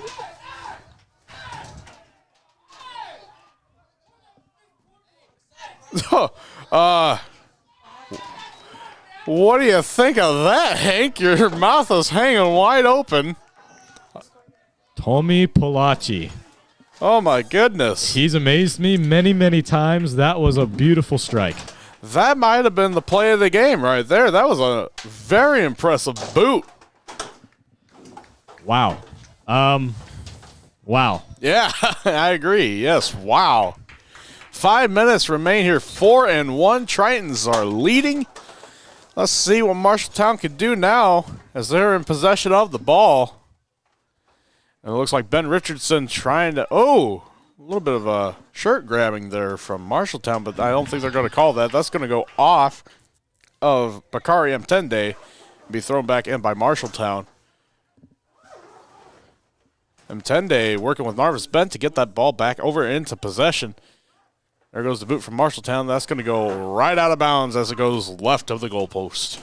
What do you think of that, Hank? Your mouth is hanging wide open. Tommy Palachi. Oh, my goodness. He's amazed me many, many times. That was a beautiful strike. That might have been the play of the game right there. That was a very impressive boot. Wow. Wow. Yeah, I agree. Yes, wow. 5 minutes remain here. 4-1. Tritons are leading. Let's see what Marshalltown can do now as they're in possession of the ball. And it looks like Ben Richardson trying to, a little bit of a shirt grabbing there from Marshalltown, but I don't think they're going to call that. That's going to go off of Bakari Mtende and be thrown back in by Marshalltown. Mtende working with Narvis Bent to get that ball back over into possession. There goes the boot from Marshalltown. That's going to go right out of bounds as it goes left of the goalpost.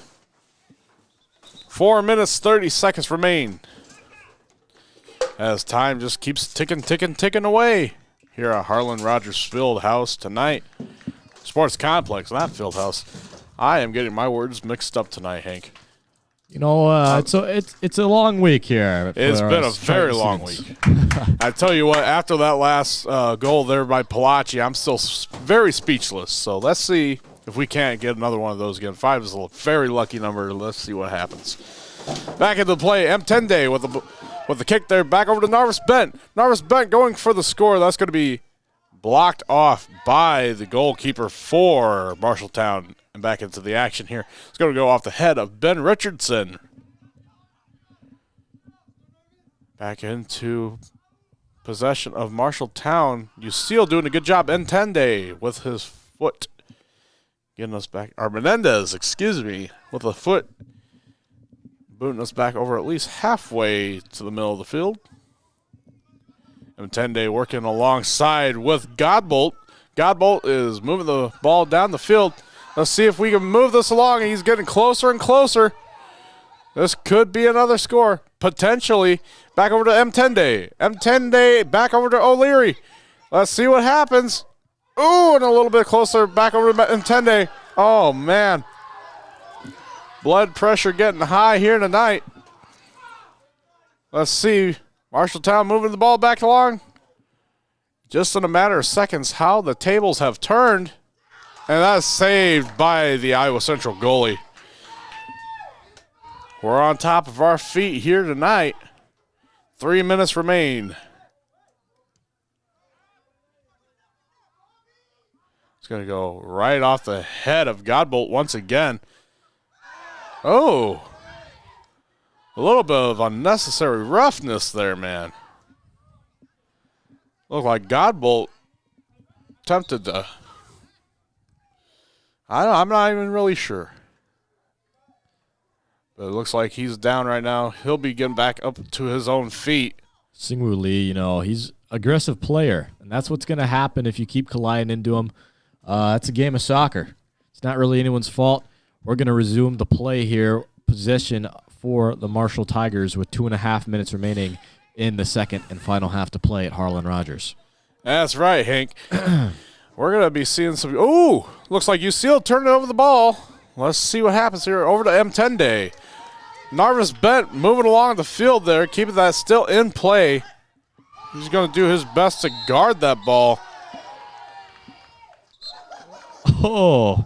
4 minutes, 30 seconds remain. As time just keeps ticking away here at Harlan Rogers Fieldhouse tonight. Sports Complex, not Fieldhouse. I am getting my words mixed up tonight, Hank. You know, it's a long week here. It's been a very long week. I tell you what, after that last goal there by Palachi, I'm still very speechless. So let's see if we can't get another one of those again. 5 is a very lucky number. Let's see what happens. Back into the play, Mtende with the kick there, back over to Narvis Bent. Narvis Bent going for the score. That's going to be blocked off by the goalkeeper for Marshalltown. And back into the action here. It's going to go off the head of Ben Richardson. Back into possession of Marshalltown. Ucille doing a good job. Entende with his foot. Getting us back. Or Menendez, excuse me, with a foot. Booting us back over at least halfway to the middle of the field. Entende working alongside with Godbolt. Godbolt is moving the ball down the field. Let's see if we can move this along. He's getting closer and closer. This could be another score, potentially. Back over to M10 M10 back over to O'Leary. Let's see what happens. Ooh, and a little bit closer, back over to M10 Oh, man. Blood pressure getting high here tonight. Let's see. Marshalltown moving the ball back along. Just in a matter of seconds, how the tables have turned. And that's saved by the Iowa Central goalie. We're on top of our feet here tonight. 3 minutes remain. It's going to go right off the head of Godbolt once again. Oh. A little bit of unnecessary roughness there, man. Looked like Godbolt tempted to. I'm not even really sure. But it looks like he's down right now. He'll be getting back up to his own feet. Singwoo Lee, he's an aggressive player, and that's what's going to happen if you keep colliding into him. It's a game of soccer. It's not really anyone's fault. We're going to resume the play here, possession for the Marshall Tigers with 2.5 minutes remaining in the second and final half to play at Harlan Rogers. That's right, Hank. We're going to be seeing some. Ooh, looks like UCL turning over the ball. Let's see what happens here. Over to M10 Narvis Bent moving along the field there, keeping that still in play. He's going to do his best to guard that ball. Oh.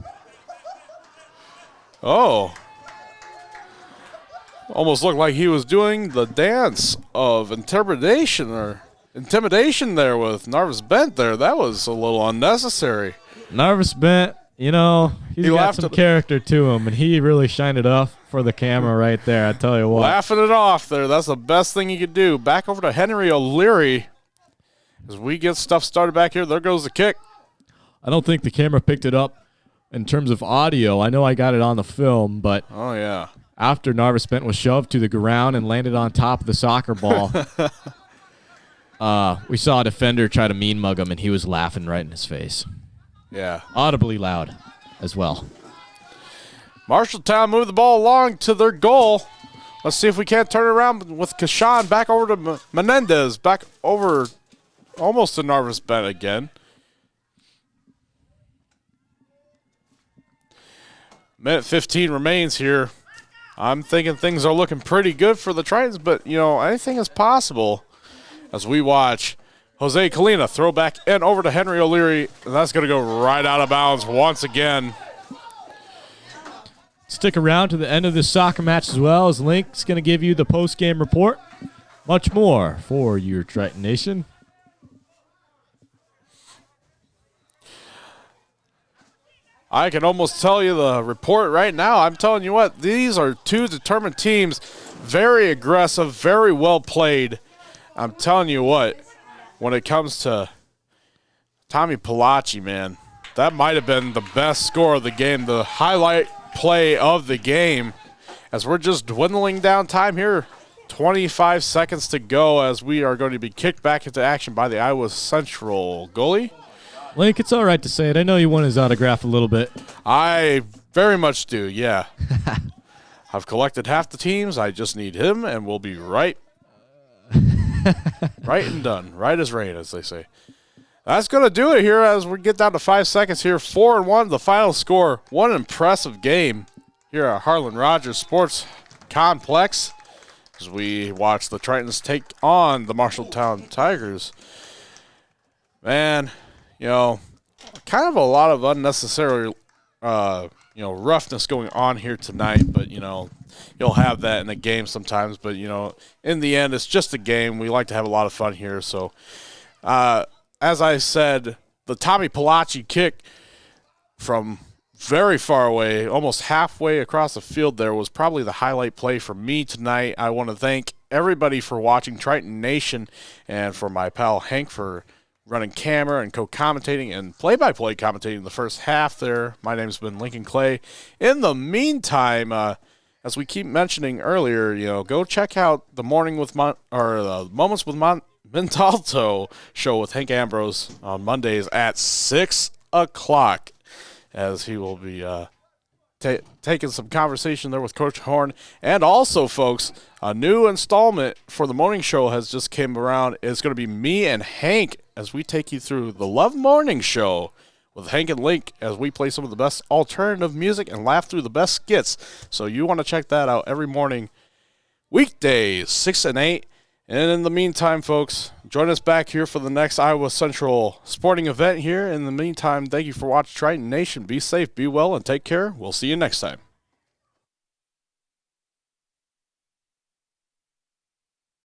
Almost looked like he was doing the dance of intimidation there with Narvis Bent there. That was a little unnecessary. Narvis Bent, he's got some character to him, and he really shined it off for the camera right there, I tell you what. Laughing it off there. That's the best thing you could do. Back over to Henry O'Leary. As we get stuff started back here, there goes the kick. I don't think the camera picked it up in terms of audio. I know I got it on the film, but oh yeah. After Narvis Bent was shoved to the ground and landed on top of the soccer ball, we saw a defender try to mean mug him, and he was laughing right in his face. Yeah. Audibly loud as well. Marshalltown moved the ball along to their goal. Let's see if we can't turn it around with Kashan back over to Menendez, back over almost to Narvis Bent again. Minute 15 remains here. I'm thinking things are looking pretty good for the Tritons, but, anything is possible as we watch Jose Kalina throw back in over to Henry O'Leary, and that's going to go right out of bounds once again. Stick around to the end of this soccer match as well, as Link's going to give you the post-game report. Much more for your Triton Nation. I can almost tell you the report right now. I'm telling you what, these are two determined teams. Very aggressive, very well played. I'm telling you what, when it comes to Tommy Palachi, man, that might have been the best score of the game, the highlight play of the game. As we're just dwindling down time here, 25 seconds to go as we are going to be kicked back into action by the Iowa Central goalie. Link, it's all right to say it. I know you want his autograph a little bit. I very much do, yeah. I've collected half the teams. I just need him, and we'll be right. Right and done. Right as rain, as they say. That's going to do it here as we get down to 5 seconds here. 4-1, the final score. What an impressive game here at Harlan Rogers Sports Complex as we watch the Tritons take on the Marshalltown Tigers. Man, kind of a lot of unnecessary, roughness going on here tonight. But, you'll have that in a game sometimes. But, in the end, it's just a game. We like to have a lot of fun here. So, as I said, the Tommy Palachi kick from very far away, almost halfway across the field there, was probably the highlight play for me tonight. I want to thank everybody for watching Triton Nation and for my pal Hank for running camera and co-commentating and play-by-play commentating the first half there. My name's been Lincoln Clay. In the meantime, as we keep mentioning earlier, go check out the Moments with Montalto show with Hank Ambrose on Mondays at 6 o'clock as he will be taking some conversation there with Coach Horn. And also, folks, a new installment for the morning show has just came around. It's going to be me and Hank as we take you through the Love Morning Show with Hank and Link as we play some of the best alternative music and laugh through the best skits. So you want to check that out every morning, weekdays, 6 and 8. And in the meantime, folks, join us back here for the next Iowa Central sporting event here. In the meantime, thank you for watching Triton Nation. Be safe, be well, and take care. We'll see you next time.